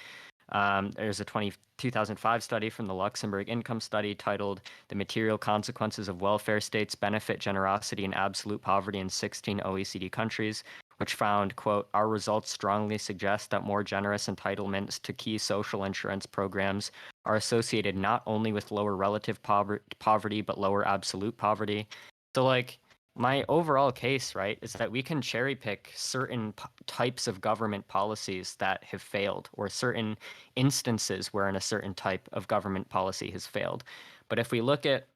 There's a 2005 study from the Luxembourg Income Study titled The Material Consequences of Welfare States Benefit Generosity and Absolute Poverty in 16 OECD Countries, which found, quote, our results strongly suggest that more generous entitlements to key social insurance programs are associated not only with lower relative poverty, but lower absolute poverty. So, like, my overall case, right, is that we can cherry pick certain types of government policies that have failed or certain instances wherein a certain type of government policy has failed. But if we look at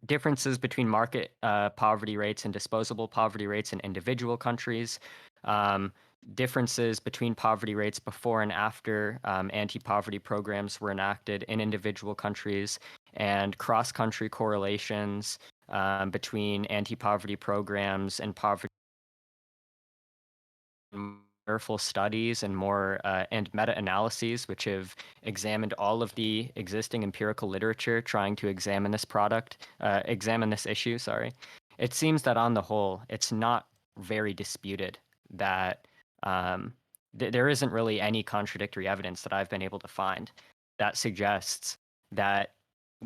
differences between market poverty rates and disposable poverty rates in individual countries, um, differences between poverty rates before and after anti poverty programs were enacted in individual countries, and cross country correlations between anti poverty programs and poverty, careful studies and more and meta-analyses which have examined all of the existing empirical literature trying to examine this issue, sorry. It seems that on the whole it's not very disputed that there isn't really any contradictory evidence that I've been able to find that suggests that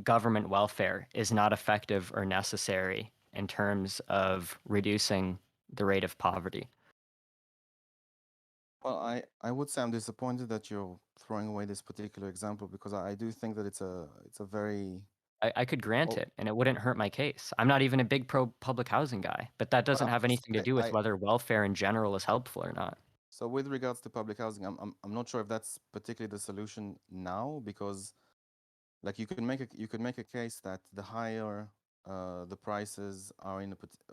government welfare is not effective or necessary in terms of reducing the rate of poverty. Well, I would say I'm disappointed that you're throwing away this particular example because I do think that it's a very I could grant oh it, and it wouldn't hurt my case. I'm not even a big pro public housing guy, but that but doesn't have anything to do with I whether welfare in general is helpful or not. so with regards to public housing, I'm not sure if that's particularly the solution now because like you could make a case that the higher the prices are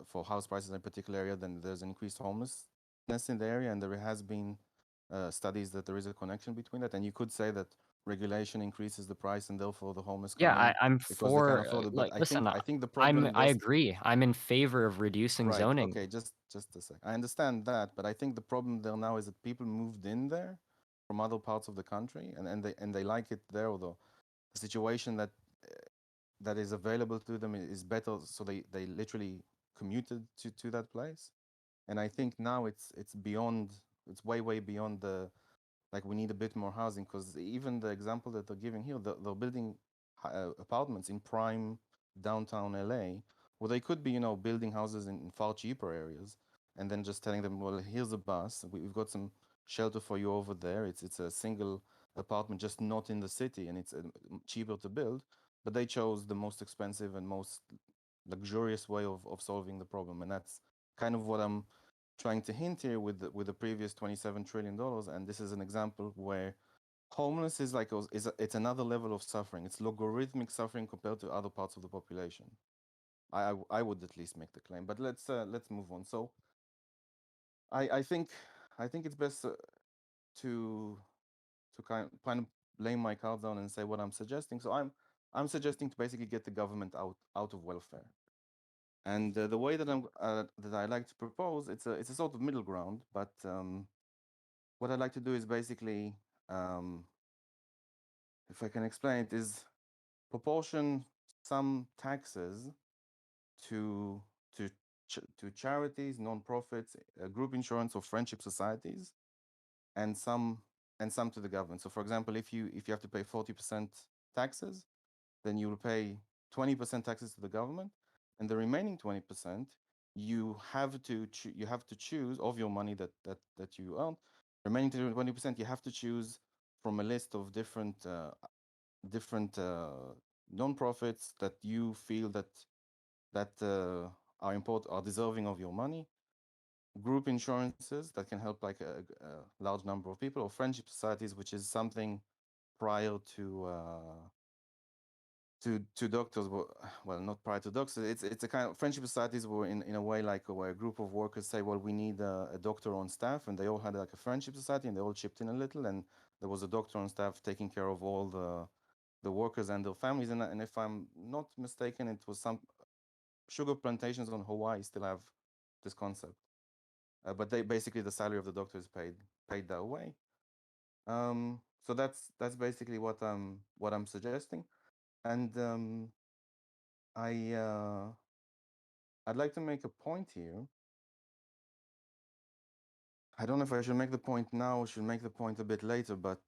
for house prices in a particular area, then there's increased homelessness in the area, and there has been studies that there is a connection between that, and you could say that regulation increases the price, and therefore the homeless come Yeah, in I'm because they can for afford it. But like listen, I think the problem I just agree. I'm in favor of reducing right, zoning. okay, just a sec. I understand that, but I think the problem there now is that people moved in there from other parts of the country, and they like it there, although the situation that is available to them is better, so they literally commuted to that place. And I think now it's beyond, it's way beyond the, like, we need a bit more housing, because even the example that they're giving here, they're building apartments in prime downtown LA, where they could be, building houses in far cheaper areas, and then just telling them, well, here's a bus, we've got some shelter for you over there. It's a single apartment, just not in the city, and it's cheaper to build. But they chose the most expensive and most luxurious way of solving the problem, and that's kind of what I'm trying to hint here with the previous $27 trillion. And this is an example where homeless is like it's another level of suffering. It's logarithmic suffering compared to other parts of the population. I would at least make the claim. But let's move on. So I think it's best to kind of lay my cards down and say what I'm suggesting. So I'm suggesting to basically get the government out of welfare. And the way that I like to propose, it's a sort of middle ground. But what I like to do is basically, um, if I can explain it, is proportion some taxes to to to charities, non-profits, group insurance, or friendship societies, and some to the government. So, for example, if you have to pay 40% taxes, then you will pay 20% taxes to the government, and the remaining 20% you have to choose of your money that you earn. Remaining 20% you have to choose from a list of different non-profits that you feel that are deserving of your money, group insurances that can help like a large number of people, or friendship societies, which is something prior to doctors. Well, not prior to doctors. It's a kind of friendship societies were in a way like where a group of workers say, well, we need a doctor on staff, and they all had like a friendship society, and they all chipped in a little, and there was a doctor on staff taking care of all the workers and their families. And if I'm not mistaken, it was some sugar plantations on Hawaii still have this concept. But they basically the salary of the doctor is paid that way. So that's basically what I'm suggesting, and I I'd like to make a point here. I don't know if I should make the point now or should make the point a bit later, but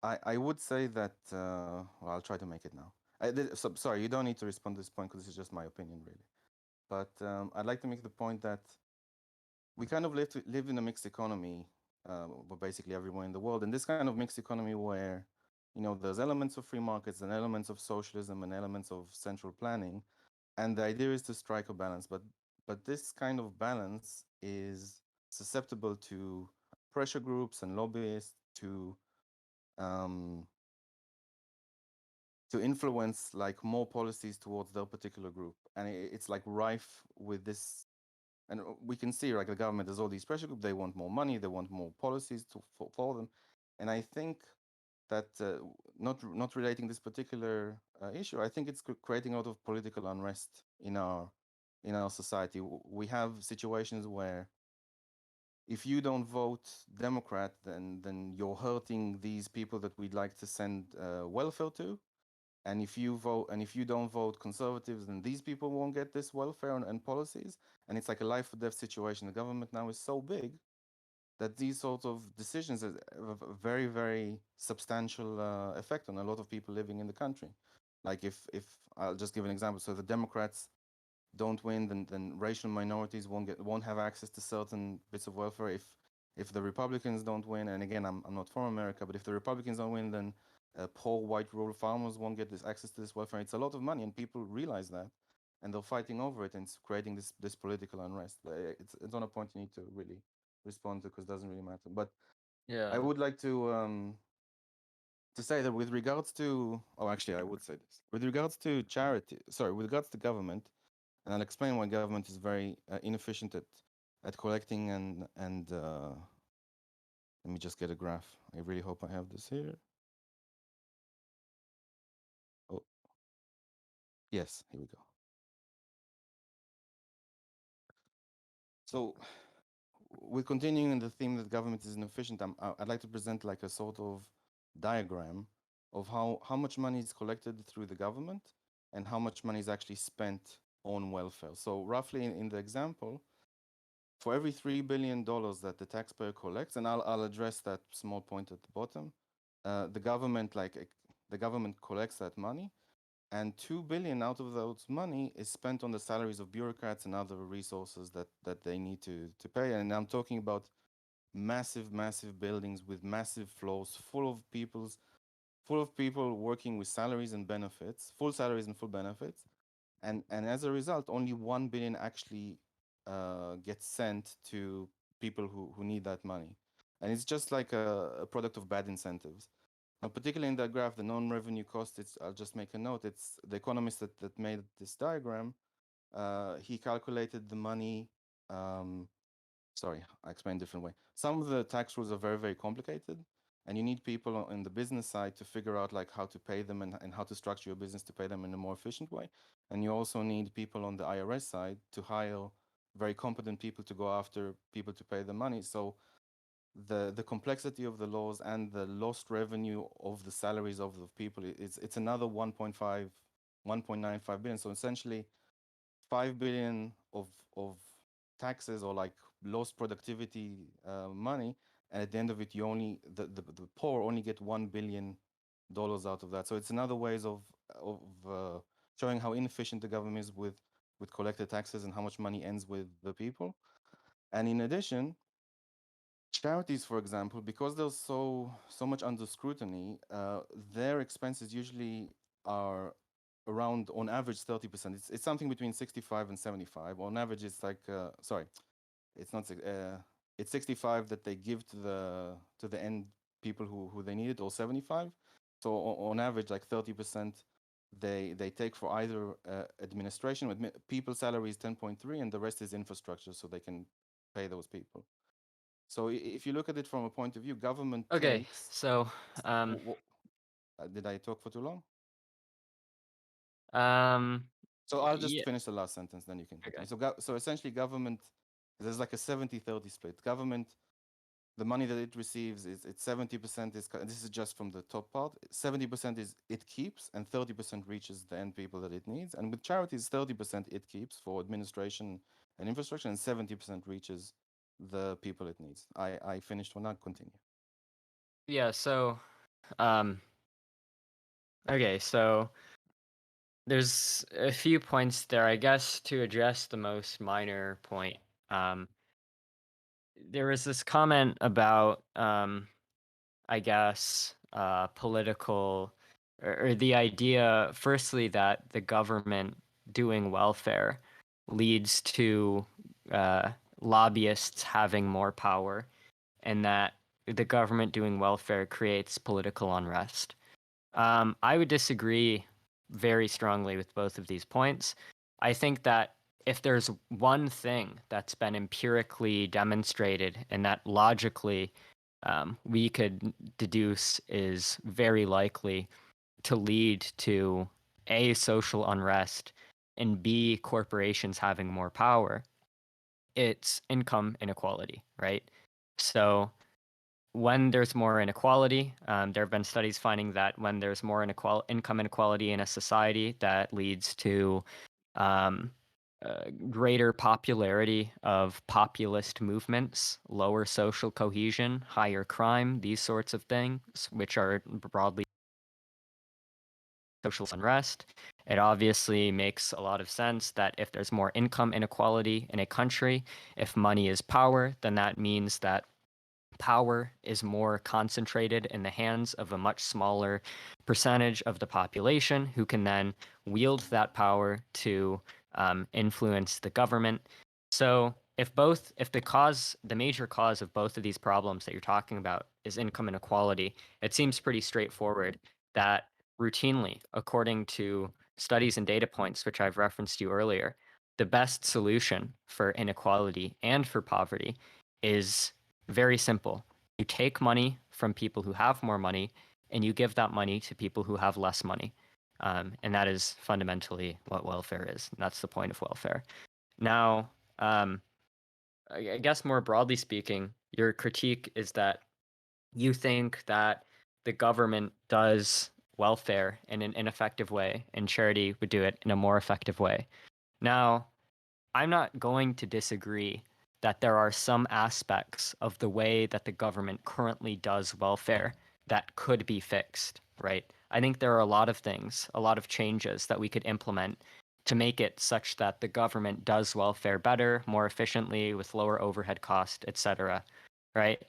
I would say that well, I'll try to make it now. Sorry, you don't need to respond to this point because this is just my opinion, really. But I'd like to make the point that we kind of live in a mixed economy, but basically everywhere in the world. And this kind of mixed economy where, there's elements of free markets and elements of socialism and elements of central planning, and the idea is to strike a balance. But this kind of balance is susceptible to pressure groups and lobbyists um, to influence like more policies towards their particular group, and it's like rife with this. And we can see, like, the government, there's all these pressure groups. They want more money. They want more policies for them. And I think that not relating this particular issue, I think it's creating a lot of political unrest in our society. We have situations where if you don't vote Democrat, then you're hurting these people that we'd like to send welfare to. And if you don't vote conservatives, then these people won't get this welfare and policies. And it's like a life or death situation. The government now is so big that these sorts of decisions have a very, very substantial effect on a lot of people living in the country. Like if I'll just give an example. So the Democrats don't win, then racial minorities won't have access to certain bits of welfare. If the Republicans don't win, and again, I'm not from America, but if the Republicans don't win, then poor white rural farmers won't get this access to this welfare. It's a lot of money, and people realize that, and they're fighting over it, and it's creating this political unrest. It's on a point you need to really respond to because it doesn't really matter. But I Yeah. would like to say that with regards to, oh, actually, I would say this with regards to with regards to government, and I'll explain why government is very inefficient at collecting and let me just get a graph. I really hope I have this here. Oh, yes, here we go. So, with continuing in the theme that government is inefficient, I'd like to present like a sort of diagram of how much money is collected through the government and how much money is actually spent on welfare. So, roughly in the example, for every $3 billion that the taxpayer collects, and I'll address that small point at the bottom, the government the government collects that money, and 2 billion out of those money is spent on the salaries of bureaucrats and other resources that they need to pay. And I'm talking about massive buildings with massive floors full of people working with salaries and benefits, full salaries and full benefits, and as a result, only 1 billion actually gets sent to people who need that money, and it's just like a product of bad incentives. Now, particularly in that graph, the non-revenue cost, I'll just make a note, it's the economist that made this diagram, he calculated the money, sorry, I explained a different way. Some of the tax rules are very, very complicated, and you need people in the business side to figure out like how to pay them and how to structure your business to pay them in a more efficient way. And you also need people on the IRS side to hire very competent people to go after people to pay the money. So the complexity of the laws and the lost revenue of the salaries of the people, it's another 1.95 billion. So essentially 5 billion of taxes or like lost productivity money, and at the end of it, you only the poor only get $1 billion out of that. So it's another ways of showing how inefficient the government is with collected taxes and how much money ends with the people. And in addition, charities, for example, because they're so much under scrutiny, their expenses usually are around, on average, 30%. It's something between 65 and 75. On average, it's like sorry, it's not it's 65 that they give to the end people who they need it, or 75. So on average, like 30% they take for either administration. People salary is 10.3, and the rest is infrastructure, so they can pay those people. So if you look at it from a point of view, government Okay, takes. so Did I talk for too long? um, So I'll just yeah, finish the last sentence, then you can okay. continue. So essentially, government, there's like a 70-30 split. Government, the money that it receives is it's 70% is, this is just from the top part. 70% is it keeps, and 30% reaches the end people that it needs. And with charities, 30% it keeps for administration and infrastructure, and 70% reaches the people it needs. I finished for now. Continue. Yeah, so um, okay, so there's a few points there. I guess to address the most minor point, um, there was this comment about I guess, political or the idea, firstly, that the government doing welfare leads to uh, lobbyists having more power, and that the government doing welfare creates political unrest. I would disagree very strongly with both of these points. I think that if there's one thing that's been empirically demonstrated and that logically we could deduce is very likely to lead to A, social unrest, and B, corporations having more power, it's income inequality, right? So when there's more inequality, there have been studies finding that when there's more income inequality in a society, that leads to um, greater popularity of populist movements, lower social cohesion, higher crime, these sorts of things, which are broadly social unrest. It obviously makes a lot of sense that if there's more income inequality in a country, if money is power, then that means that power is more concentrated in the hands of a much smaller percentage of the population who can then wield that power to influence the government. So if the major cause of both of these problems that you're talking about is income inequality, it seems pretty straightforward that routinely, according to studies and data points, which I've referenced to you earlier, the best solution for inequality and for poverty is very simple. You take money from people who have more money and you give that money to people who have less money. And that is fundamentally what welfare is. And that's the point of welfare. Now, um, I guess more broadly speaking, your critique is that you think that the government does welfare in an ineffective way and charity would do it in a more effective way. Now, I'm not going to disagree that there are some aspects of the way that the government currently does welfare that could be fixed, right? I think there are a lot of things, a lot of changes that we could implement to make it such that the government does welfare better, more efficiently, with lower overhead cost, etc., right?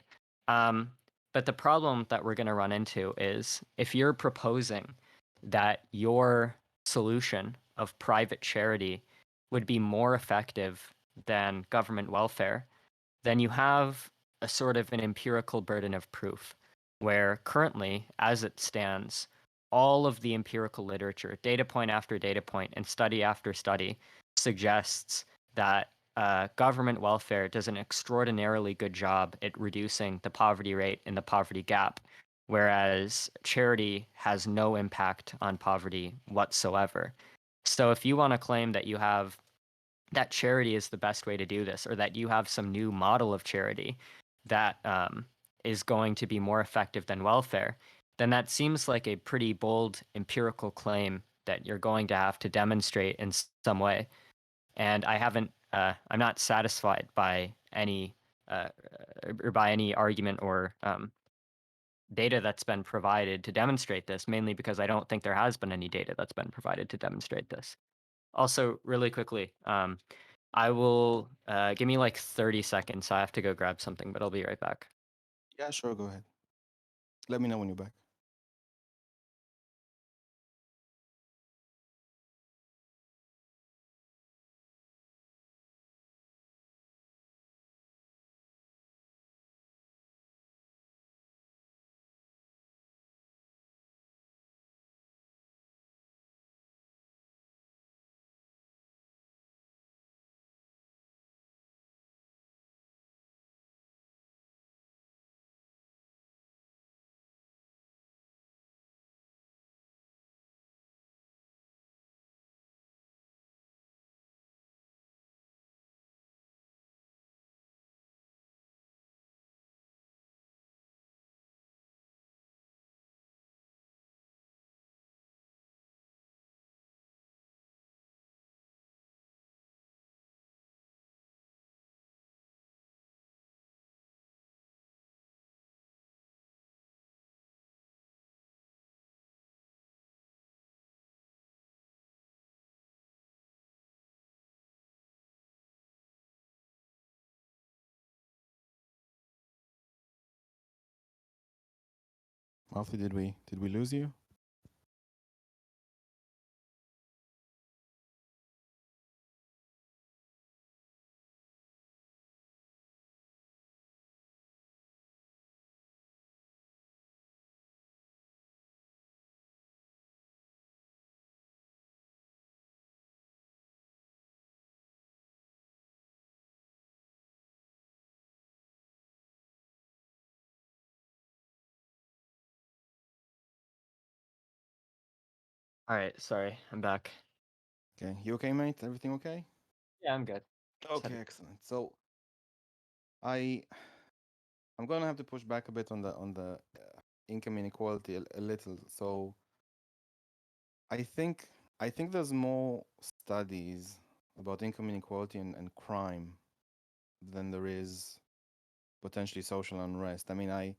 Um, but the problem that we're going to run into is if you're proposing that your solution of private charity would be more effective than government welfare, then you have a sort of an empirical burden of proof. where currently, as it stands, all of the empirical literature, data point after data point, and study after study suggests that government welfare does an extraordinarily good job at reducing the poverty rate and the poverty gap, whereas charity has no impact on poverty whatsoever. So if you want to claim that you have that charity is the best way to do this, or that you have some new model of charity that is going to be more effective than welfare, then that seems like a pretty bold empirical claim that you're going to have to demonstrate in some way. And I'm not satisfied by any uh, or by any argument or data that's been provided to demonstrate this, mainly because I don't think there has been any data that's been provided to demonstrate this. Also, really quickly, I will give me like 30 seconds. I have to go grab something, but I'll be right back. Yeah, sure, go ahead. Let me know when you're back. Mouthy, did we lose you? All right, sorry, I'm back. Okay, you okay, mate? Everything okay? Yeah, I'm good. Just had Okay, excellent. So I I'm gonna have to push back a bit on the income inequality a little. So I think I think there's more studies about income inequality and crime than there is potentially social unrest. I mean, I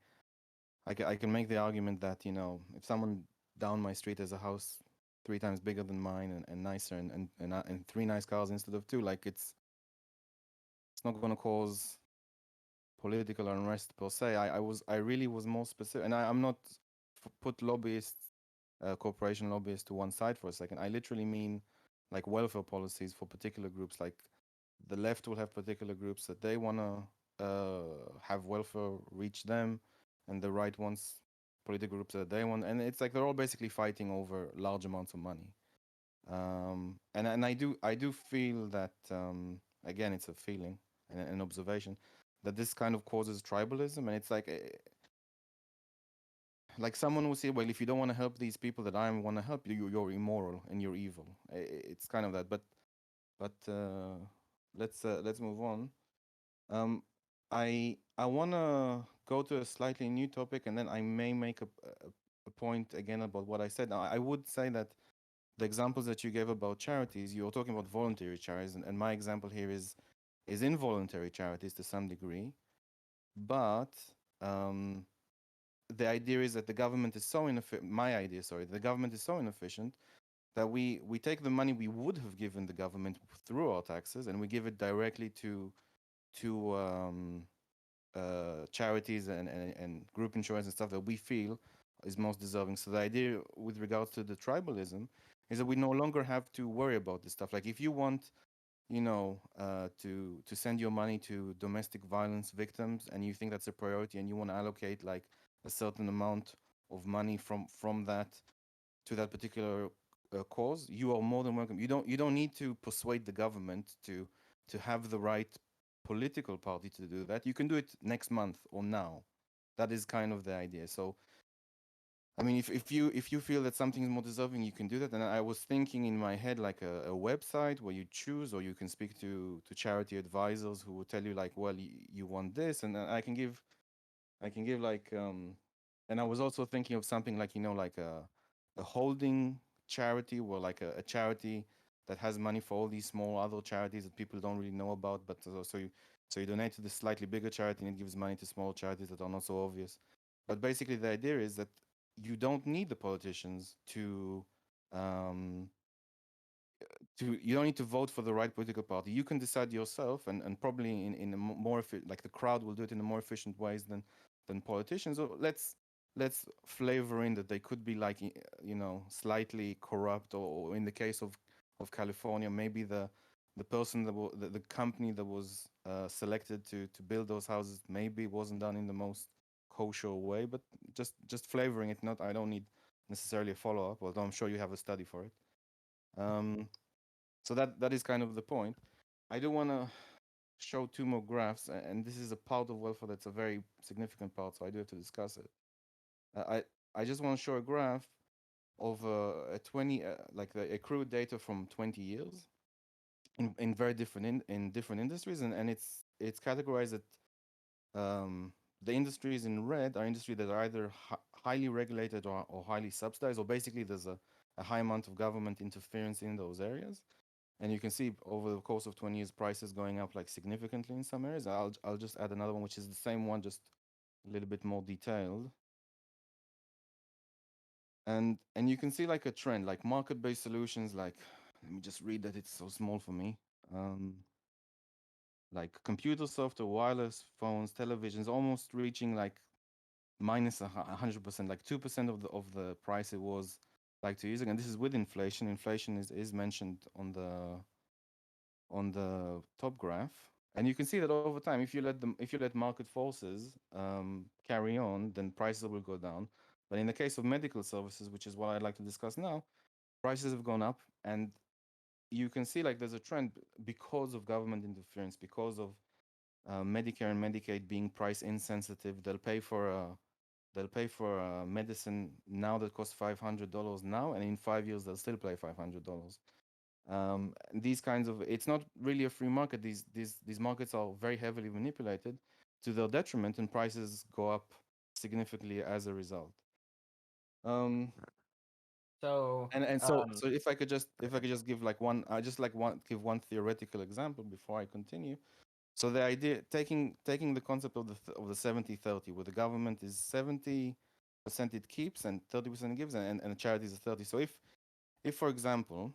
can make the argument that, if someone down my street has a house 3 times bigger than mine and nicer and 3 nice cars instead of two, like it's not going to cause political unrest per se. I really was more specific, and I'm not put lobbyists, corporation lobbyists to one side for a second. I literally mean like welfare policies for particular groups. Like the left will have particular groups that they want to have welfare reach them, and the right wants political groups that they want, and it's like they're all basically fighting over large amounts of money. And I do feel that, again, it's a feeling and an observation that this kind of causes tribalism, and it's like someone will say, well, if you don't want to help these people that I want to help you're immoral and you're evil. It's kind of that, but let's move on. Um, I want to go to a slightly new topic, and then I may make a point again about what I said. Now, I would say that the examples that you gave about charities, you were talking about voluntary charities, and my example here is involuntary charities to some degree. But um, the idea is that the government is so inefficient. My idea, sorry, the government is so inefficient that we take the money we would have given the government through our taxes, and we give it directly to charities and group insurance and stuff that we feel is most deserving. So the idea with regards to the tribalism is that we no longer have to worry about this stuff. Like if you want, to send your money to domestic violence victims, and you think that's a priority, and you want to allocate like a certain amount of money from that to that particular cause, you are more than welcome. You don't need to persuade the government to have the right political party to do that. You can do it next month or now. That is kind of the idea. So I mean, if you feel that something is more deserving, you can do that. And I was thinking in my head like a website where you choose, or you can speak to charity advisors who will tell you like, well, you want this, and I can give like and I was also thinking of something like like a holding charity, or like a charity that has money for all these small other charities that people don't really know about, but so you donate to this slightly bigger charity and it gives money to small charities that are not so obvious. But basically the idea is that you don't need the politicians um you don't need to vote for the right political party. You can decide yourself, and probably in a more like the crowd will do it in a more efficient ways than politicians. Or let's flavor in that they could be like slightly corrupt, or in the case of California, maybe the person the company that was selected to build those houses maybe wasn't done in the most kosher way, but just flavoring it. Not I don't need necessarily a follow up, although I'm sure you have a study for it. So that is kind of the point. I do want to show two more graphs, and this is a part of welfare that's a very significant part, so I do have to discuss it. I just want to show a graph of a 20 like the accrued data from 20 years in very different in different industries, and it's categorized at the industries in red are industries that are either highly regulated or highly subsidized, or basically there's a high amount of government interference in those areas. And you can see over the course of 20 years, prices going up like significantly in some areas. I'll just add another one, which is the same one, just a little bit more detailed. And you can see like a trend, like market-based solutions. Like, let me just read that it's so small for me. Um, like computer software, wireless phones, televisions, almost reaching like minus 100%, like 2% of the price it was like 2 years ago. And this is with inflation. Inflation is mentioned on the top graph, and you can see that over time, if you let market forces carry on, then prices will go down. But in the case of medical services, which is what I'd like to discuss now, prices have gone up, and you can see like there's a trend because of government interference, because of Medicare and Medicaid being price insensitive. They'll pay for medicine now that costs $500 now, and in 5 years they'll still pay $500. These kinds of it's not really a free market. These markets are very heavily manipulated to their detriment, and prices go up significantly as a result. Um, So, and so if I could just give like one, I just like one give one theoretical example before I continue. So the idea, taking the concept of the 70-30, where the government is 70% it keeps and 30% it gives, and the charities are 30. So if for example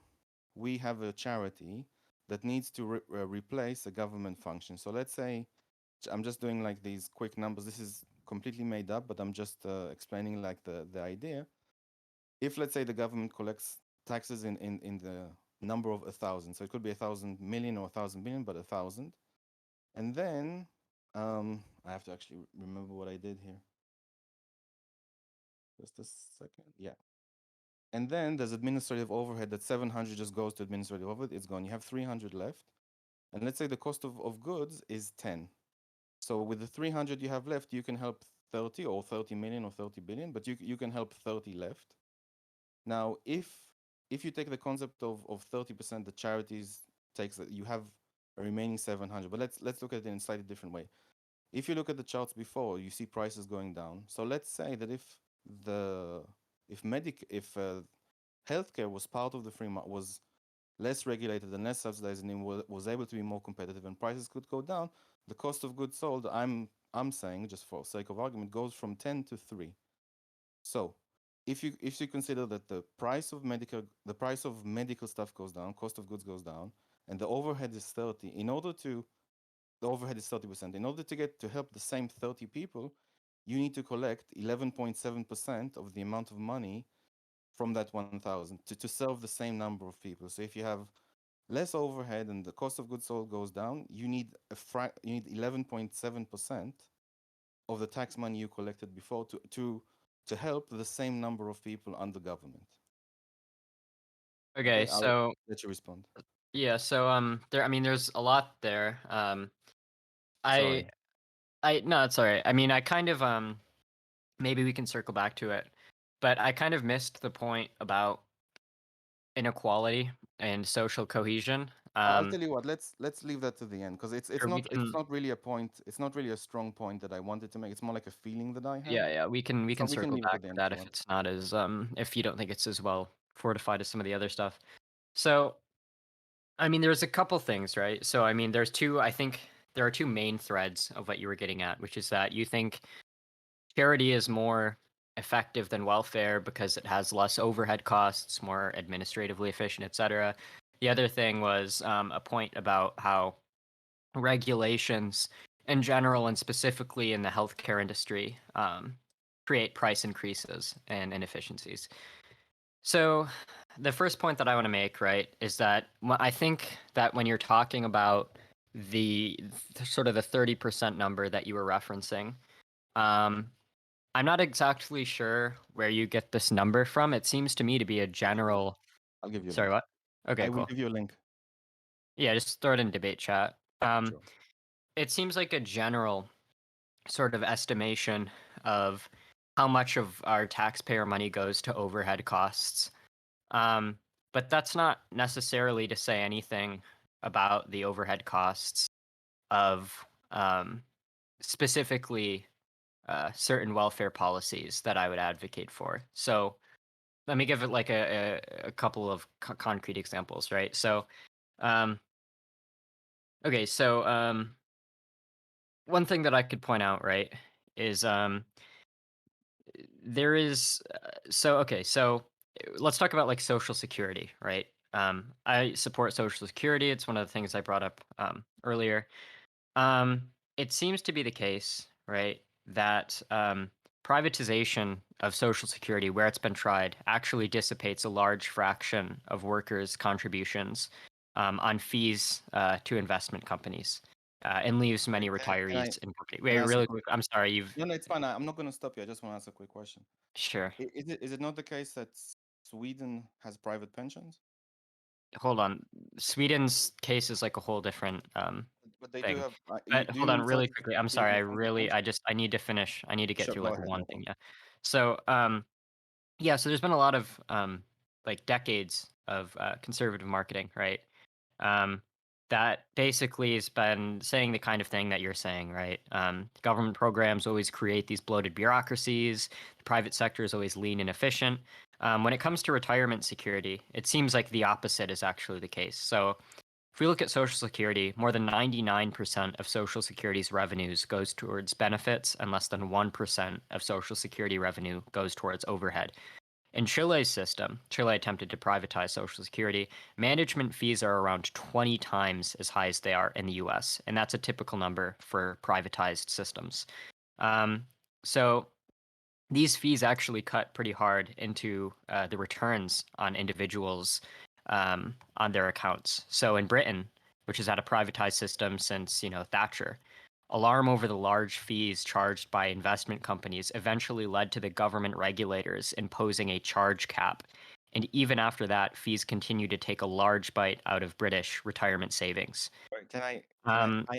we have a charity that needs to replace a government function. So let's say I'm just doing like these quick numbers. This is completely made up, but I'm just explaining like the idea. If let's say the government collects taxes in the number of 1,000, so it could be 1,000 million or 1,000 billion, but 1,000, and then I have to actually remember what I did here. Just a second. Yeah. And then there's administrative overhead. That 700 just goes to administrative overhead. It's gone. You have 300 left. And let's say the cost of goods is 10. So with the 300 you have left, you can help 30 or 30 million or 30 billion, but you can help 30 left. Now, if you take the concept of 30%, the charities takes that, you have a remaining 700. But let's look at it in a slightly different way. If you look at the charts before, you see prices going down. So let's say that the if healthcare was part of the free market, was less regulated and less subsidized, and it was able to be more competitive, and prices could go down, the cost of goods sold, I'm saying, just for sake of argument, goes from 10 to 3. So if you consider that the price of medical stuff goes down, cost of goods goes down, and the overhead is 30, the overhead is 30%. In order to get to help the same 30 people, you need to collect 11.7% of the amount of money from that 1,000 to serve the same number of people. So if you have less overhead and the cost of goods sold goes down, you need 11.7% of the tax money you collected before to help the same number of people under government. Okay, Okay, I'll so let you respond. yeah, so I mean, there's a lot there. I Sorry. I no, it's all right. I mean, I kind of maybe we can circle back to it, but I kind of missed the point about inequality and social cohesion. I'll tell you what. Let's leave that to the end because Or we it's can not really a point. It's not really a strong point that I wanted to make. It's more like a feeling that I had. yeah, we So can we can circle leave it back at the to end if that you if want. it's not as if you don't think it's as well fortified as some of the other stuff. So, I mean, there's a couple things, right? So, I mean, I think there are two main threads of what you were getting at, which is that you think charity is more effective than welfare because it has less overhead costs, more administratively efficient, etc. The other thing was a point about how regulations in general and specifically in the healthcare industry create price increases and inefficiencies. So, the first point that I want to make, right, is that I think that when you're talking about sort of the 30% number that you were referencing, um, I'm not exactly sure where you get this number from. It seems to me to be a general. I'll give you a Sorry, link. what? Okay, I will cool. give you a link. Yeah, just throw it in debate chat. Sure. It seems like a general sort of estimation of how much of our taxpayer money goes to overhead costs. Um, but that's not necessarily to say anything about the overhead costs of specifically certain welfare policies that I would advocate for. So let me give it like a couple of concrete examples, right? So, um, okay, so one thing that I could point out, right, is there is so okay, so let's talk about like social security, right? I support social security. It's one of the things I brought up earlier. Um, it seems to be the case, right, that privatization of Social Security, where it's been tried, actually dissipates a large fraction of workers' contributions on fees to investment companies and leaves Okay, many can I retirees in company. can Wait, I ask a really quick? quick. I'm sorry. You've No, no, it's fine. I'm not going to stop you. I just want to ask a quick question. sure. Is it not the case that Sweden has private pensions? Hold on. Sweden's case is like a whole different But they do thing. have. But Do hold you on in really Social quickly. I'm Security sorry. get funded pensions? I need to finish. I need to get Sure, through go like ahead. No one thing. problem. Yeah. So, yeah, so there's been a lot of like decades of conservative marketing, right? Um, that basically has been saying the kind of thing that you're saying, right? Government programs always create these bloated bureaucracies. The private sector is always lean and efficient. When it comes to retirement security, it seems like the opposite is actually the case. So, if we look at Social Security, more than 99% of Social Security's revenues goes towards benefits, and less than 1% of Social Security revenue goes towards overhead. In Chile's system, Chile attempted to privatize Social Security. Management fees are around 20 times as high as they are in the US, and that's a typical number for privatized systems. Um, so these fees actually cut pretty hard into the returns on individuals on their accounts. So in Britain, which has had a privatized system since Thatcher, alarm over the large fees charged by investment companies eventually led to the government regulators imposing a charge cap. And even after that, fees continue to take a large bite out of British retirement savings. Right. Can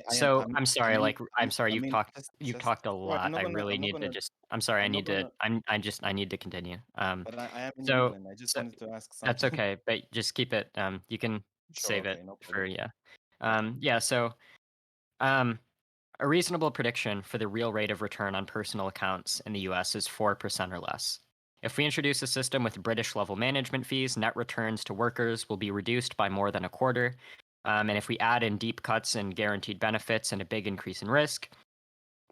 So I'm sorry, like I'm sorry, I mean, you've just, talked a sorry, lot. I really I'm not need to gonna, just I'm sorry, I I'm not need to gonna, I need to continue. but I am in So England. I just so wanted to ask that's something. okay, but just keep it you can Sure. save it Okay. No for problem. yeah. Yeah. Yeah, so um a reasonable prediction for the real rate of return on personal accounts in the US is 4% or less. If we introduce a system with British level management fees, net returns to workers will be reduced by more than a quarter. And if we add in deep cuts in guaranteed benefits and a big increase in risk,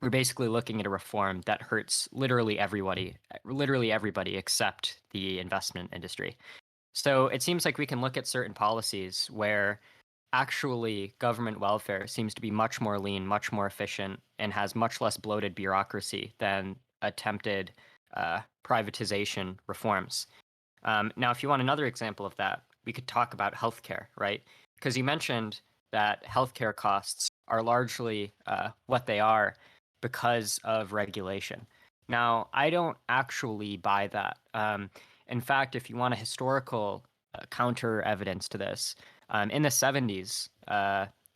we're basically looking at a reform that hurts literally everybody except the investment industry. So it seems like we can look at certain policies where actually government welfare seems to be much more lean, much more efficient, and has much less bloated bureaucracy than attempted privatization reforms. Now, if you want another example of that, we could talk about healthcare, right? Because you mentioned that healthcare costs are largely what they are because of regulation. Now, I don't actually buy that. In fact, if you want a historical counter evidence to this, in the 70s,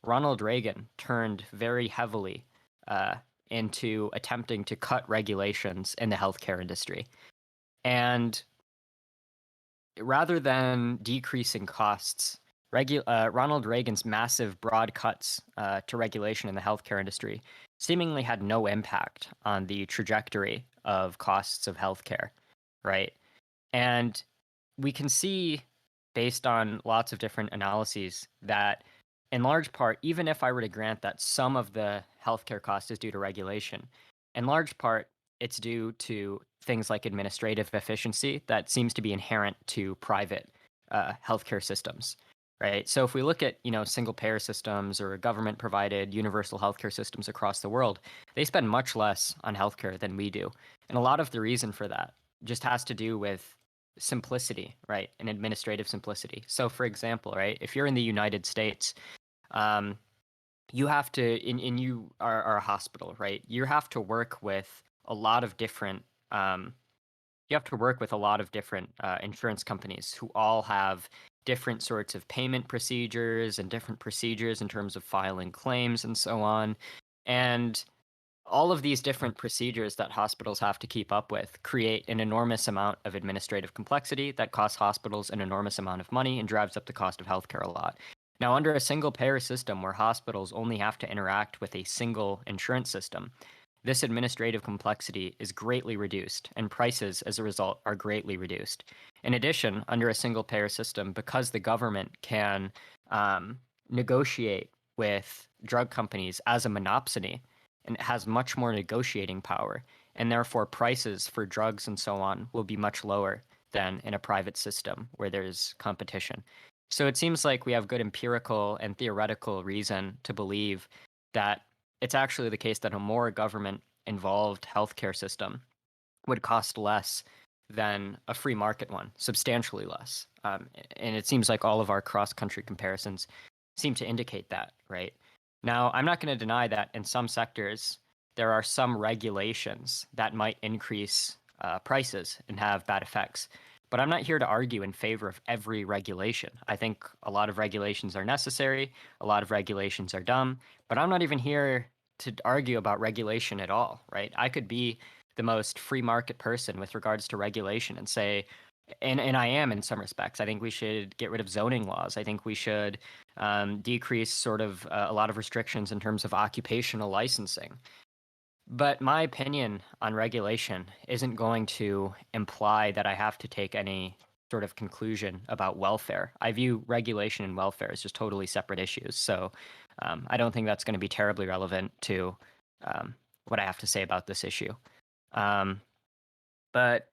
Ronald Reagan turned very heavily uh, into attempting to cut regulations in the healthcare industry. And rather than decreasing costs, Ronald Reagan's massive broad cuts to regulation in the healthcare industry seemingly had no impact on the trajectory of costs of healthcare, right? And we can see, based on lots of different analyses, that in large part, even if I were to grant that some of the healthcare cost is due to regulation, in large part, it's due to things like administrative efficiency that seems to be inherent to private healthcare systems, right? So if we look at, single payer systems or government provided universal healthcare systems across the world, they spend much less on healthcare than we do. And a lot of the reason for that just has to do with simplicity, right? And administrative simplicity. So, for example, right, if you're in the United States, um, you have to, you are a hospital, right? You have to work with a lot of different, um, you have to work with a lot of different insurance companies who all have different sorts of payment procedures and different procedures in terms of filing claims and so on. And all of these different procedures that hospitals have to keep up with create an enormous amount of administrative complexity that costs hospitals an enormous amount of money and drives up the cost of healthcare a lot. Now, under a single payer system where hospitals only have to interact with a single insurance system, this administrative complexity is greatly reduced, and prices as a result are greatly reduced. In addition, under a single payer system, because the government can negotiate with drug companies as a monopsony, and it has much more negotiating power, and therefore prices for drugs and so on will be much lower than in a private system where there's competition. So it seems like we have good empirical and theoretical reason to believe that it's actually the case that a more government involved healthcare system would cost less than a free market one, substantially less. And it seems like all of our cross country comparisons seem to indicate that, right? Now, I'm not going to deny that in some sectors, there are some regulations that might increase prices and have bad effects. But I'm not here to argue in favor of every regulation. I think a lot of regulations are necessary, a lot of regulations are dumb, but I'm not even here to argue about regulation at all, right? I could be the most free market person with regards to regulation and say, and I am in some respects. I think we should get rid of zoning laws. I think we should decrease sort of a lot of restrictions in terms of occupational licensing. But my opinion on regulation isn't going to imply that I have to take any sort of conclusion about welfare. I view regulation and welfare as just totally separate issues. So I don't think that's going to be terribly relevant to what I have to say about this issue. Um, but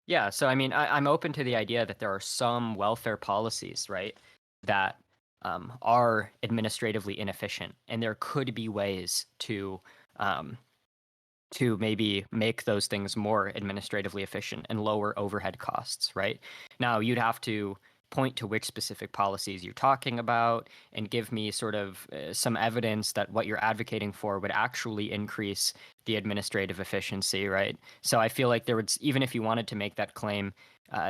yeah, so I mean, I'm open to the idea that there are some welfare policies, right, that are administratively inefficient, and there could be ways um, to maybe make those things more administratively efficient and lower overhead costs, right? Now, you'd have to point to which specific policies you're talking about and give me sort of some evidence that what you're advocating for would actually increase the administrative efficiency, right? So I feel like there would, even if you wanted to make that claim,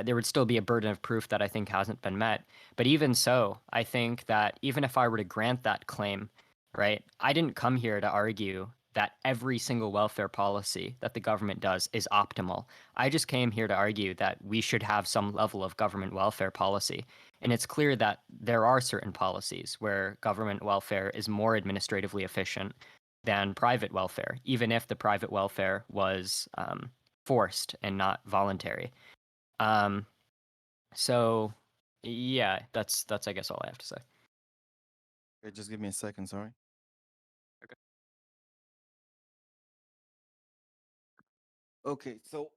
there would still be a burden of proof that I think hasn't been met. But even so, I think that even if I were to grant that claim, right, I didn't come here to argue that every single welfare policy that the government does is optimal. I just came here to argue that we should have some level of government welfare policy. And it's clear that there are certain policies where government welfare is more administratively efficient than private welfare, even if the private welfare was forced and not voluntary. Um, so, yeah, that's I guess all I have to say. Okay, just give me a second, sorry. Okay, so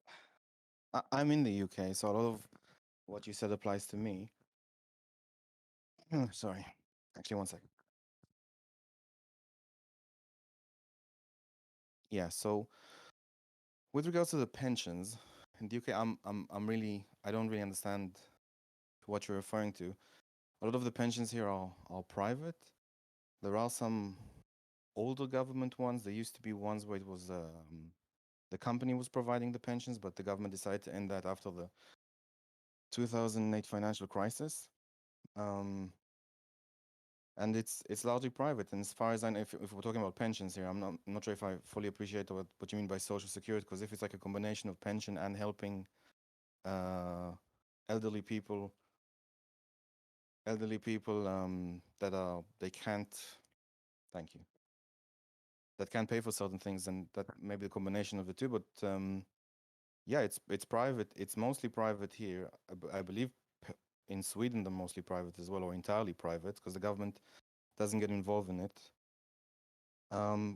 I'm in the UK, so a lot of what you said applies to me. Sorry, actually, one second. Yeah, so with regards to the pensions in the UK, I'm really, I don't really understand what you're referring to. A lot of the pensions here are private. There are some older government ones. There used to be ones where it was the company was providing the pensions, but the government decided to end that after the 2008 financial crisis. Um, and it's largely private. And as far as I know, if we're talking about pensions here, I'm not sure if I fully appreciate what you mean by social security, because if it's like a combination of pension and helping uh, elderly people, that are they can't, thank you, that can't pay for certain things, and that maybe a combination of the two. But yeah, it's private. It's mostly private here. I believe in Sweden they're mostly private as well, or entirely private, because the government doesn't get involved in it.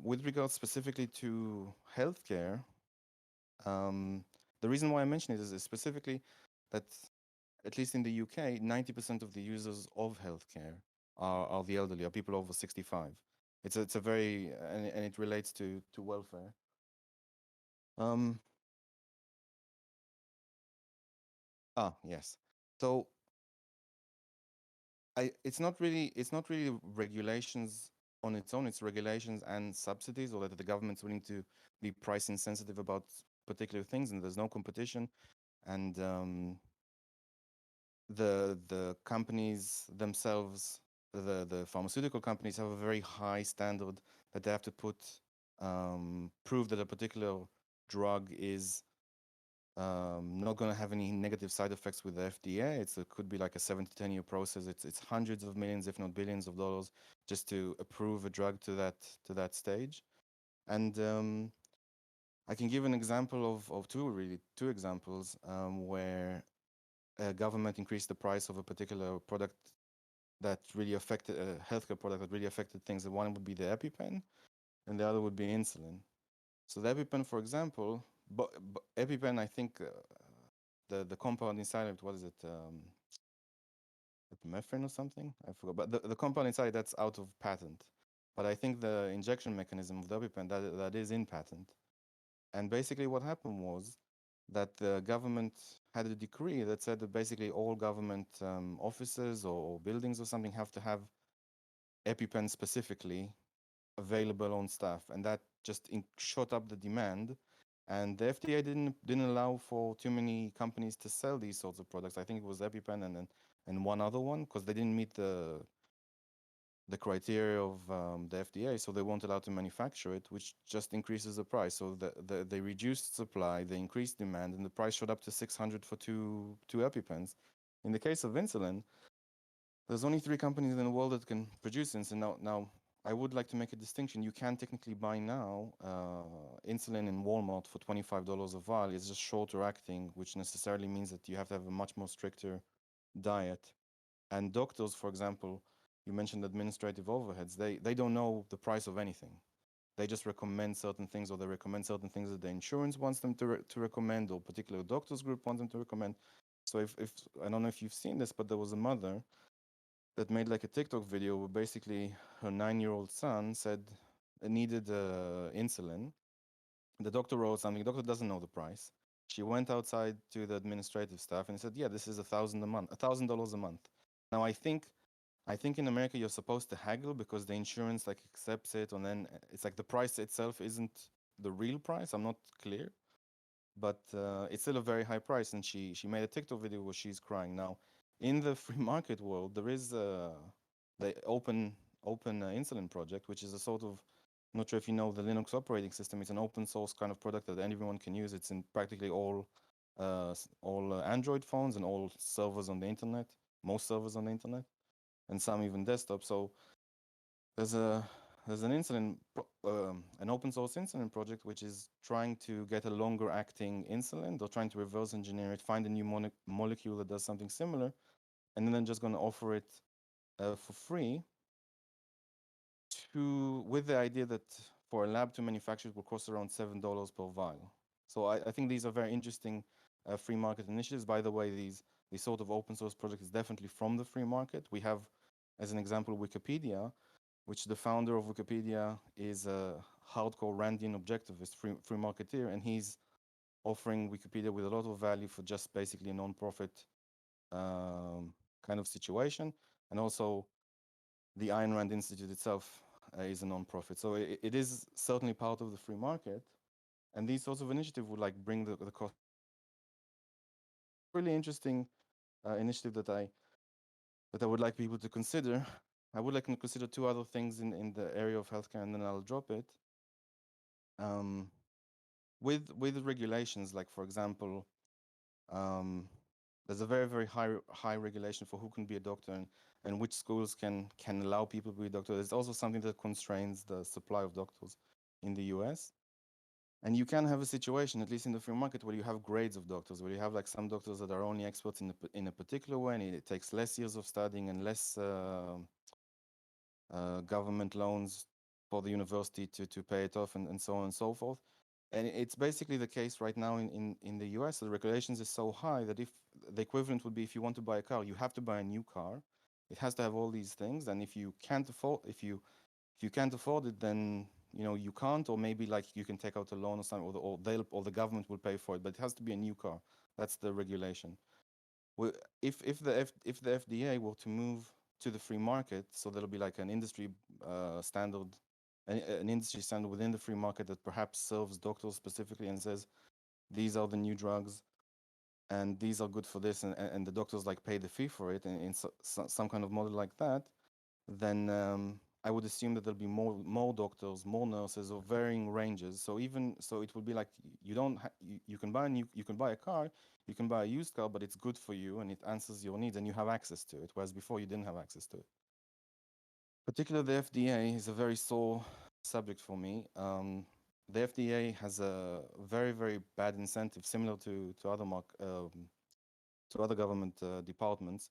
With regards specifically to healthcare, the reason why I mention it is specifically that, at least in the UK, 90% of the users of healthcare are the elderly, are people over 65. It's a very, and it relates to welfare. Um, yes. So it's not really regulations on its own. It's regulations and subsidies, or that the government's willing to be price insensitive about particular things, and there's no competition. And the companies themselves, the pharmaceutical companies, have a very high standard that they have to put, prove that a particular drug is not going to have any negative side effects with the FDA. It could be like a 7 to 10 year process. It's hundreds of millions, if not billions, of dollars just to approve a drug to that stage. And I can give an example of two examples, where a government increased the price of a particular product that really affected a healthcare product that really affected things. And one would be the EpiPen, and the other would be insulin. So the EpiPen, for example, but EpiPen, I think the compound inside it, what is it? Epinephrine or something? I forgot. But the compound inside, that's out of patent. But I think the injection mechanism of the EpiPen, that is in patent. And basically, what happened was that the government had a decree that said that basically all government offices or buildings or something have to have EpiPen specifically available on staff, and that just shot up the demand. And the FDA didn't allow for too many companies to sell these sorts of products. I think it was EpiPen and one other one, because they didn't meet the criteria of the FDA, so they weren't allowed to manufacture it, which just increases the price. So they reduced supply, they increased demand, and the price shot up to 600 for two EpiPens. In the case of insulin, there's only 3 companies in the world that can produce insulin. Now, I would like to make a distinction. You can technically buy now insulin in Walmart for $25 a vial. It's just shorter acting, which necessarily means that you have to have a much more stricter diet. And doctors, for example, you mentioned administrative overheads. They don't know the price of anything. They just recommend certain things, or they recommend certain things that the insurance wants them to recommend, or particular doctors group wants them to recommend. So if I don't know if you've seen this, but there was a mother that made like a TikTok video where basically her 9-year-old son said it needed insulin. The doctor wrote something. The doctor doesn't know the price. She went outside to the administrative staff and said, "Yeah, this is $1,000 a month." Now I think in America you're supposed to haggle because the insurance like accepts it, and then it's like the price itself isn't the real price. I'm not clear, but it's still a very high price. And she made a TikTok video where she's crying. Now, in the free market world, there is the open insulin project, which is a sort of, I'm not sure if you know the Linux operating system. It's an open source kind of product that anyone can use. It's in practically all Android phones and all servers on the internet, most servers on the internet, and some even desktop. So there's a there's an open source insulin project which is trying to get a longer acting insulin. They're trying to reverse engineer it, find a new molecule that does something similar, and then just going to offer it for free, with the idea that for a lab to manufacture it will cost around $7 per vial. So I think these are very interesting free market initiatives. By the way, these sort of open source project is definitely from the free market. We have, as an example, Wikipedia, which the founder of Wikipedia is a hardcore Randian objectivist, free marketeer, and he's offering Wikipedia with a lot of value for just basically a non-profit kind of situation. And also the Ayn Rand Institute itself is a non-profit. So it is certainly part of the free market, and these sorts of initiative would like bring the cost down. It's a really interesting initiative that I would like people to consider. I would like to consider two other things in the area of healthcare, and then I'll drop it. Um, with regulations, like for example, um, there's a very high regulation for who can be a doctor and which schools can allow people to be a doctor. There's also something that constrains the supply of doctors in the US. And you can have a situation, at least in the free market, where you have grades of doctors, where you have like some doctors that are only experts in a particular way, and it takes less years of studying and less government loans for the university to pay it off, and so on and so forth. And it's basically the case right now in the US. The regulations is so high that if the equivalent would be if you want to buy a car, you have to buy a new car. It has to have all these things, and if you can't afford it, then you can't, or maybe like you can take out a loan or something, or the government will pay for it, but it has to be a new car. That's the regulation. Well, if the FDA were to move to the free market, so there'll be like an industry standard, an industry standard within the free market that perhaps serves doctors specifically and says these are the new drugs and these are good for this, and the doctors like pay the fee for it in some kind of model like that, then I would assume that there'll be more doctors, more nurses of varying ranges. So even so, it would be like you don't you can buy you can buy a car, you can buy a used car, but it's good for you and it answers your needs and you have access to it, whereas before you didn't have access to it. Particularly the FDA is a very sore subject for me. The FDA has a very bad incentive, similar to to other government departments,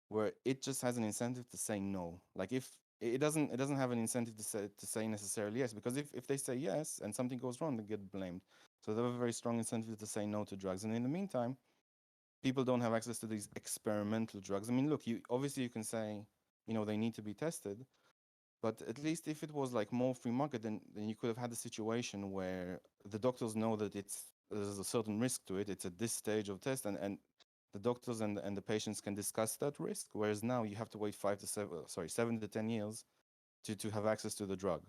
where it just has an incentive to say no. Like if it doesn't have an incentive to say necessarily yes, because if they say yes and something goes wrong, they get blamed. So they have a very strong incentive to say no to drugs. And in the meantime, people don't have access to these experimental drugs. I mean, look, you obviously you can say, they need to be tested, but at least if it was like more free market, then you could have had a situation where the doctors know that there's a certain risk to it. It's at this stage of test, and the doctors and the patients can discuss that risk. Whereas now you have to wait 7 to 10 years to have access to the drug.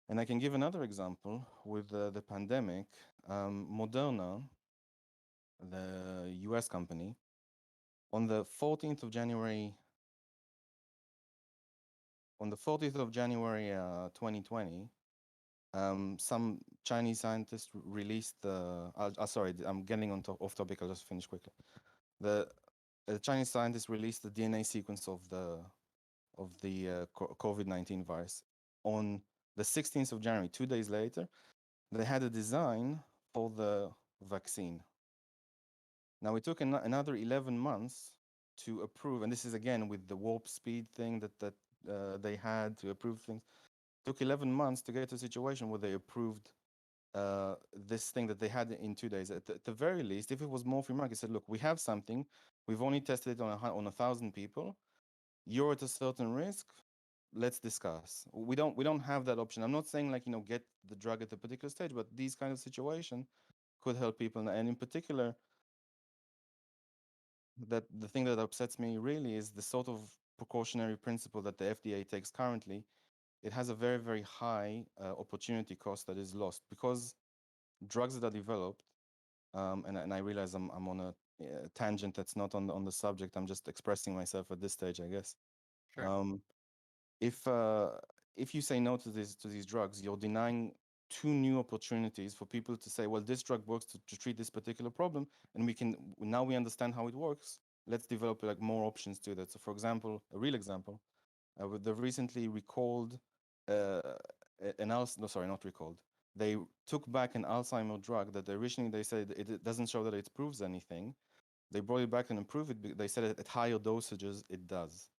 And I can give another example with the pandemic. Moderna, the US company, on the 14th of January, on the 14th of January 2020, some Chinese scientists released the. Sorry, I'm getting off topic. I'll just finish quickly. The Chinese scientists released the DNA sequence of the COVID-19 virus on the 16th of January. 2 days later, they had a design for the vaccine. Now it took another 11 months to approve, and this is again with the warp speed thing that they had to approve things. It took 11 months to get to a situation where they approved this thing that they had in 2 days. At the very least, if it was more free market, said, look, we have something. We've only tested it on 1,000 people. You're at a certain risk. Let's discuss. We don't have that option. I'm not saying like get the drug at a particular stage, but these kind of situation could help people. And in particular, that the thing that upsets me really is the sort of precautionary principle that the FDA takes currently. It has a very high opportunity cost that is lost because drugs that are developed, and I realize I'm on a tangent that's not on the subject. I'm just expressing myself at this stage, I guess. Sure. Um, if uh, if you say no to these drugs, you're denying two new opportunities for people to say, well, this drug works to treat this particular problem, and we understand how it works. Let's develop like more options to that. So, for example, a real example, they've recently recalled an no, sorry, not recalled. They took back an Alzheimer drug that originally they said it doesn't show that it proves anything. They brought it back and improved it. They said at higher dosages it does.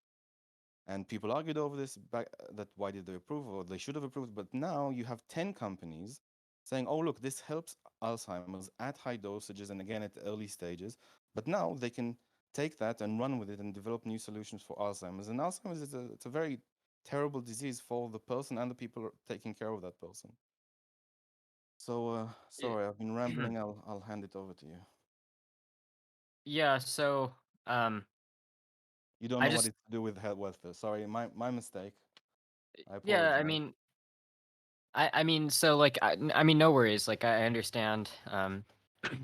And people argued over this back that why did they approve or they should have approved. But now you have 10 companies saying, oh, look, this helps Alzheimer's at high dosages and again at the early stages. But now they can take that and run with it and develop new solutions for Alzheimer's. And Alzheimer's it's a very terrible disease for the person and the people taking care of that person. So Yeah. sorry, I've been rambling. I'll hand it over to you. Yeah, so You don't I know what just it's to do with health welfare. Sorry, my mistake. I Yeah, apologize. I mean, so like, I mean, no worries. Like, I understand.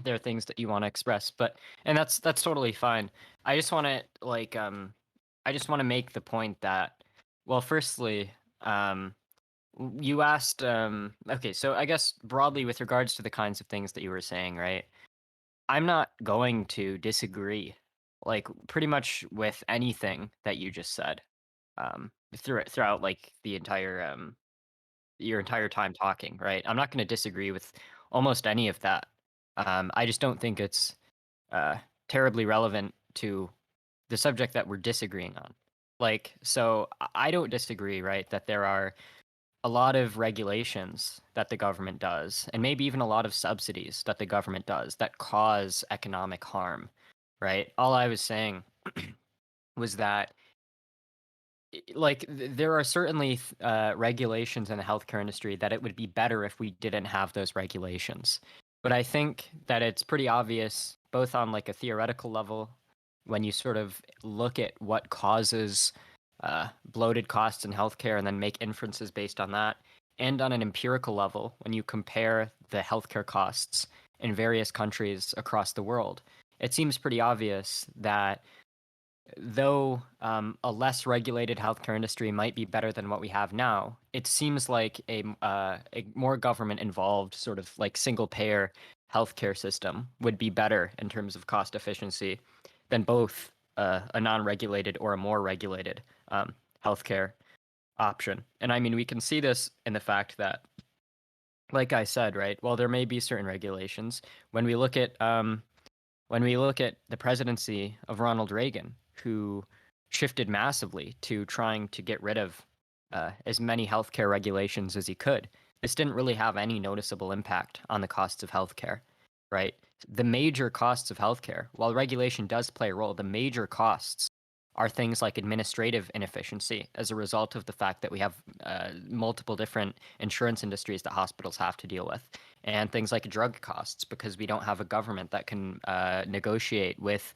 There are things that you want to express, but and that's totally fine. I just want to like, I just want to make the point that, well, firstly, um, you asked, okay, so I guess broadly with regards to the kinds of things that you were saying, right? I'm not going to disagree, like pretty much with anything that you just said, throughout like the entire your entire time talking, right? I'm not going to disagree with almost any of that. I just don't think it's uh, terribly relevant to the subject that we're disagreeing on. Like, so I don't disagree, right, that there are a lot of regulations that the government does, and maybe even a lot of subsidies that the government does that cause economic harm, right? All I was saying was that like there are certainly regulations in the healthcare industry that it would be better if we didn't have those regulations. But I think that it's pretty obvious, both on like a theoretical level, when you sort of look at what causes bloated costs in healthcare and then make inferences based on that, and on an empirical level, when you compare the healthcare costs in various countries across the world, it seems pretty obvious that though a less regulated healthcare industry might be better than what we have now, it seems like a more government involved sort of like single payer healthcare system would be better in terms of cost efficiency than both a non regulated or a more regulated healthcare option. And I mean, we can see this in the fact that, like I said, right, while there may be certain regulations, when we look at the presidency of Ronald Reagan, who shifted massively to trying to get rid of as many healthcare regulations as he could, this didn't really have any noticeable impact on the costs of healthcare, right? The major costs of healthcare, while regulation does play a role, the major costs are things like administrative inefficiency as a result of the fact that we have multiple different insurance industries that hospitals have to deal with, and things like drug costs because we don't have a government that can negotiate with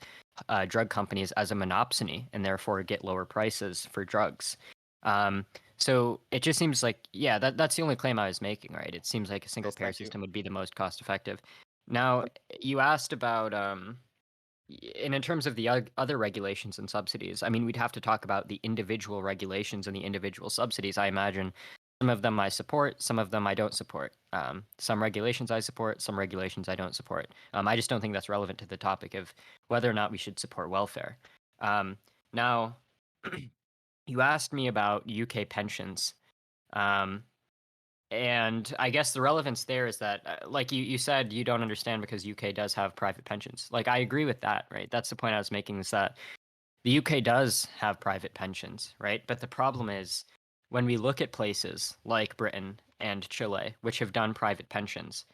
drug companies as a monopsony and therefore get lower prices for drugs. Um, so it just seems like, yeah, that's the only claim I was making, right? It seems like a single Yes, payer thank you. system would be the most cost effective. Now, But you asked about and in terms of the other regulations and subsidies, I mean, we'd have to talk about the individual regulations and the individual subsidies. I imagine some of them I support, some of them I don't support. Some regulations I support, some regulations I don't support. I just don't think that's relevant to the topic of whether or not we should support welfare. Um, Now, you asked me about UK pensions. Um, and I guess the relevance there is that, like you said, you don't understand because UK does have private pensions. Like, I agree with that, right? That's the point I was making, is that the UK does have private pensions, right? But the problem is when we look at places like Britain and Chile, which have done private pensions,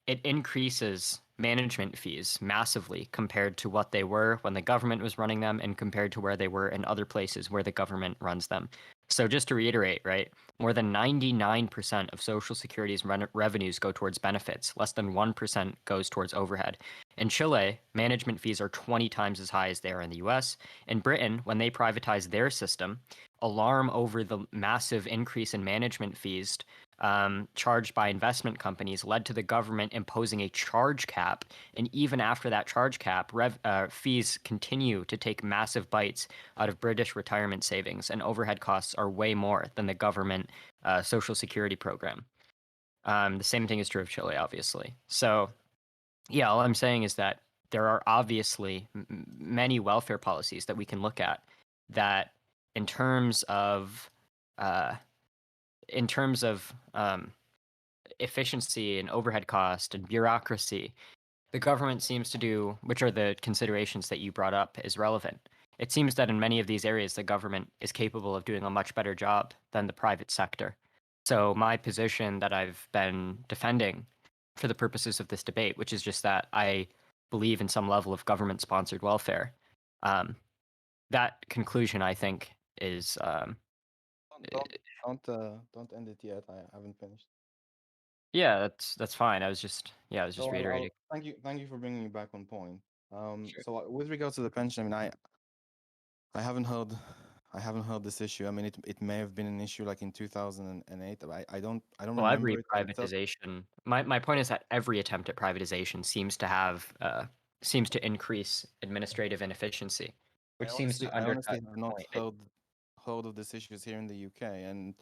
it increases management fees massively compared to what they were when the government was running them and compared to where they were in other places where the government runs them. So just to reiterate, right, more than 99% of Social Security's revenues go towards benefits. Less than 1% goes towards overhead. In Chile, management fees are 20 times as high as they are in the US. In Britain, when they privatized their system, alarm over the massive increase in management fees charged by investment companies led to the government imposing a charge cap. And even after that charge cap, fees continue to take massive bites out of British retirement savings, and overhead costs are way more than the government social security program. The same thing is true of Chile, obviously. So, yeah, all I'm saying is that there are obviously many welfare policies that we can look at that, in terms of, uh, in terms of efficiency and overhead cost and bureaucracy, the government seems to do, which are the considerations that you brought up, is relevant. It seems that in many of these areas, the government is capable of doing a much better job than the private sector. So, my position that I've been defending for the purposes of this debate, which is just that I believe in some level of government sponsored welfare, um, that conclusion, I think, is don't don't end it yet. I haven't finished. yeah, that's fine. I was just So I'll reiterating. thank you for bringing me back on point. Sure. So with regards to the pension, I mean, I haven't heard I haven't heard this issue. I mean, it may have been an issue like in 2008. I don't Well, remember every it. And so, privatization. My point is that every attempt at privatization seems to increase administrative inefficiency, which seems to I honestly undercut have the not point. heard of these issues here in the UK, and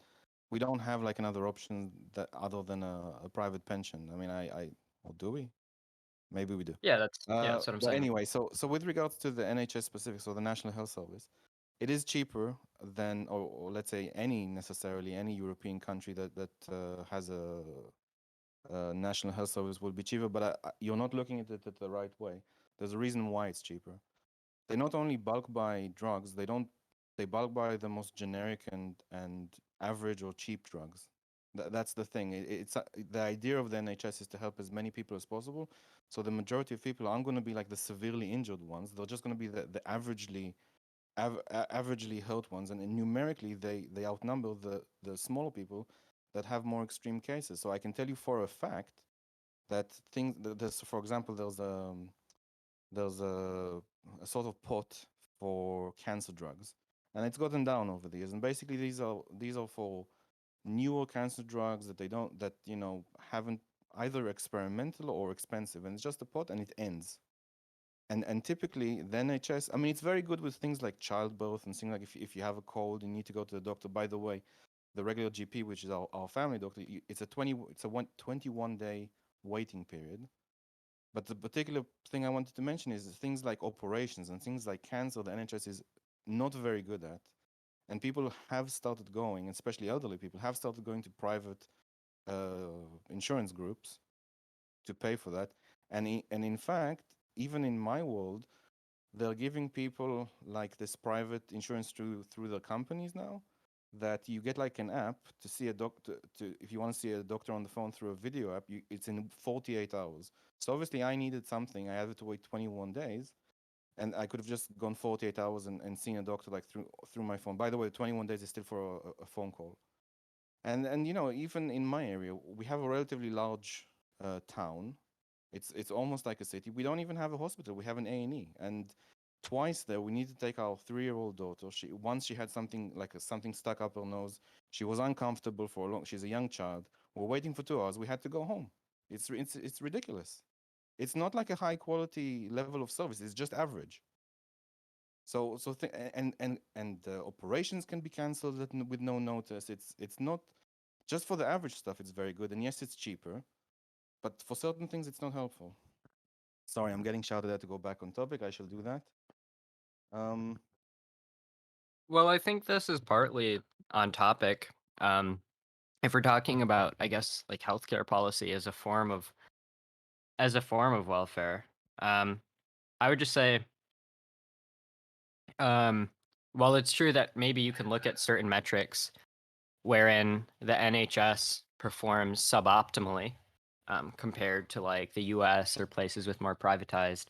we don't have like another option that other than a private pension. I mean, or do we? Maybe we do. That's what I'm But saying. anyway, so with regards to the NHS specifics or the National Health Service, it is cheaper than, or let's say any European country that has a national health service will be cheaper. But you're not looking at it the right way. There's a reason why it's cheaper. They not only bulk buy drugs, they bulk buy the most generic and average or cheap drugs. That's the thing. The idea of the NHS is to help as many people as possible. So the majority of people aren't going to be like the severely injured ones. They're just going to be the averagely hurt ones, and numerically they outnumber the smaller people that have more extreme cases. So I can tell you for a fact that there's, for example, there's a sort of pot for cancer drugs, and it's gotten down over the years. And basically, these are for newer cancer drugs that they don't that haven't either experimental or expensive, and it's just a pot, and it ends. And typically, the NHS, I mean, it's very good with things like childbirth and things like if you have a cold, you need to go to the doctor. By the way, the regular GP, which is our family doctor, it's a 21-day waiting period. But the particular thing I wanted to mention is things like operations and things like cancer, the NHS is not very good at. And people have started going, especially elderly people, have started going to private insurance groups to pay for that. And in fact, even in my world, they're giving people like this private insurance through the companies now, that you get like an app to see a doctor to if you want to see a doctor on the phone through a video app, it's in 48 hours. So obviously I needed something, I had to wait 21 days, and I could have just gone 48 hours and seen a doctor like through my phone. By the way, 21 days is still for a phone call. And even in my area, we have a relatively large town. It's almost like a city. We don't even have a hospital. We have an A&E, and twice there we need to take our 3-year-old daughter. Once she had something like something stuck up her nose. She was uncomfortable for a long. She's a young child. We're waiting for 2 hours. We had to go home. It's ridiculous. It's not like a high quality level of service. It's just average. And operations can be cancelled with no notice. It's not just for the average stuff. It's very good, and yes, it's cheaper. But for certain things, it's not helpful. Sorry, I'm getting shouted at to go back on topic. I shall do that. Um, Well, I think this is partly on topic. Um, if we're talking about, I guess, like healthcare policy as a form of welfare, um, I would just say, um, while it's true that maybe you can look at certain metrics wherein the NHS performs suboptimally compared to like the US or places with more privatized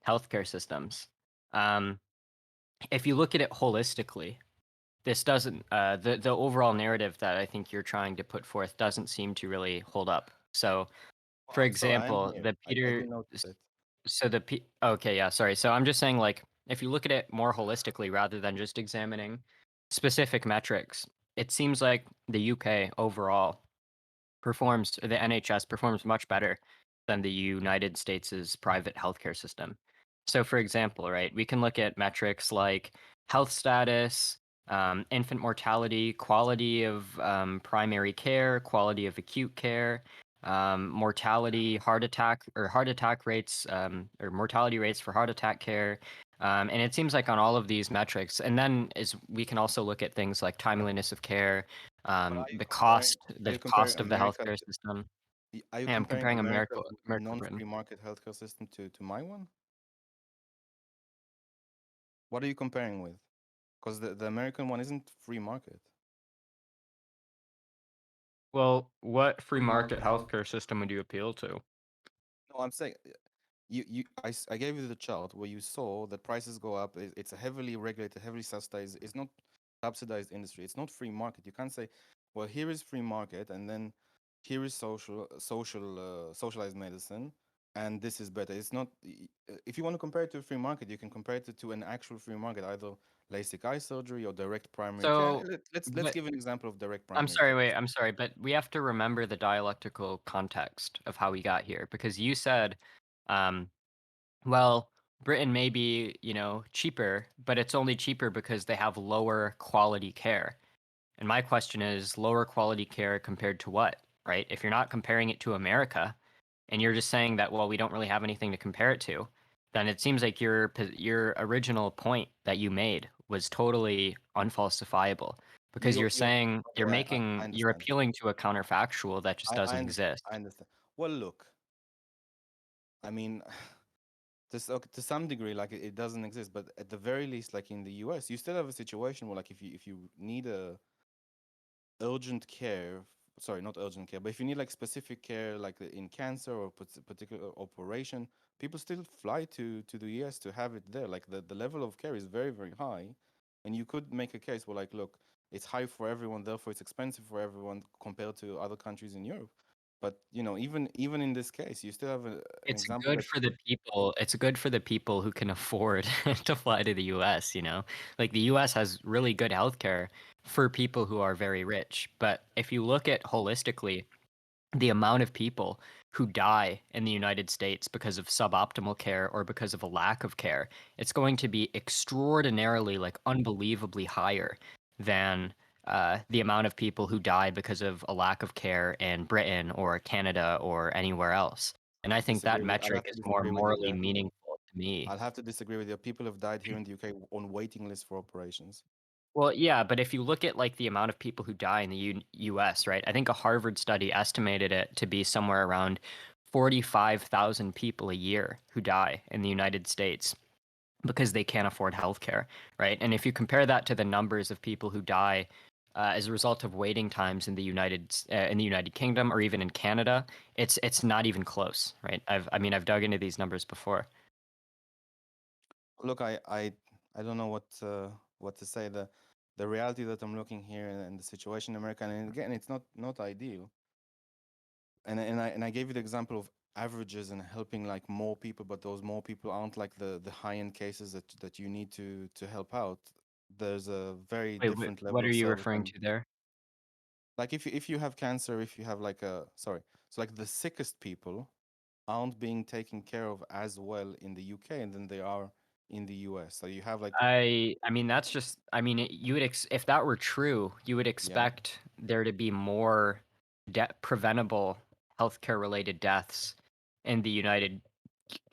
healthcare systems. Um, if you look at it holistically, this doesn't the overall narrative that I think you're trying to put forth doesn't seem to really hold up. So, oh, for I'm sorry, I am example, here. the I Peter didn't notice it. so okay, yeah, sorry. So I'm just saying, like, if you look at it more holistically rather than just examining specific metrics, it seems like the UK overall the NHS performs much better than the United States' private healthcare system. So, for example, right, we can look at metrics like health status, infant mortality, quality of primary care, quality of acute care, mortality, heart attack rates, or mortality rates for heart attack care. And it seems like on all of these metrics, and then is we can also look at things like timeliness of care, But are the you comparing cost of the America healthcare system. are you And I'm comparing comparing America's America and non-free Britain. market healthcare system to my one? What are you comparing with? Because the American one isn't free market. Well, what free market healthcare system would you appeal to? No, I'm saying I gave you the chart where you saw that prices go up. It's a heavily regulated, heavily subsidized. It's not subsidized industry. It's not free market. You can't say, well, here is free market, and then here is socialized medicine, and this is better. It's not. If you want to compare it to a free market, you can compare it to an actual free market, either LASIK eye surgery or direct primary care. So, Let's but give an example of direct I'm primary sorry, care. wait, I'm sorry, but we have to remember the dialectical context of how we got here because you said, um, well, Britain may be, cheaper, but it's only cheaper because they have lower quality care. And my question is lower quality care compared to what, right? If you're not comparing it to America and you're just saying that, well, we don't really have anything to compare it to, then it seems like your original point that you made was totally unfalsifiable because you're You're saying okay. I you're understand. appealing to a counterfactual that just I doesn't understand. exist. I understand. Well, look, I mean, to some degree, like it doesn't exist, but at the very least, like in the US, you still have a situation where, like, if you need a urgent care, sorry, not urgent care, but if you need like specific care, like in cancer or particular operation, people still fly to the US to have it there. Like the level of care is very, very high, and you could make a case where, like, look, it's high for everyone, therefore it's expensive for everyone compared to other countries in Europe. But even in this case, you still have an It's example good that for the people. It's good for the people who can afford to fly to the US. Like the US has really good healthcare for people who are very rich. But if you look at holistically, the amount of people who die in the United States because of suboptimal care or because of a lack of care, it's going to be extraordinarily, like unbelievably higher than the amount of people who die because of a lack of care in Britain or Canada or anywhere else. And I think that I'll metric have to is more disagree with you morally there. meaningful to me. I'll have to disagree with you. People have died here in the UK on waiting lists for operations. Well, yeah, but if you look at like the amount of people who die in the US, right? I think a Harvard study estimated it to be somewhere around 45,000 people a year who die in the United States because they can't afford healthcare, right? And if you compare that to the numbers of people who die as a result of waiting times in the United Kingdom or even in Canada, it's not even close, right? I've dug into these numbers before. Look, I don't know what to say. The reality that I'm looking here and the situation in America, and again, it's not ideal. And I gave you the example of averages and helping like more people, but those more people aren't like the high end cases that you need to help out. There's a very Wait, different what level are of you service, referring and to there? like if you have cancer, if you have like a sorry, so like the sickest people aren't being taken care of as well in the UK and than they are in the US. So you have like I mean that's just you would if that were true, you would yeah. expect there to be more preventable healthcare related deaths in the United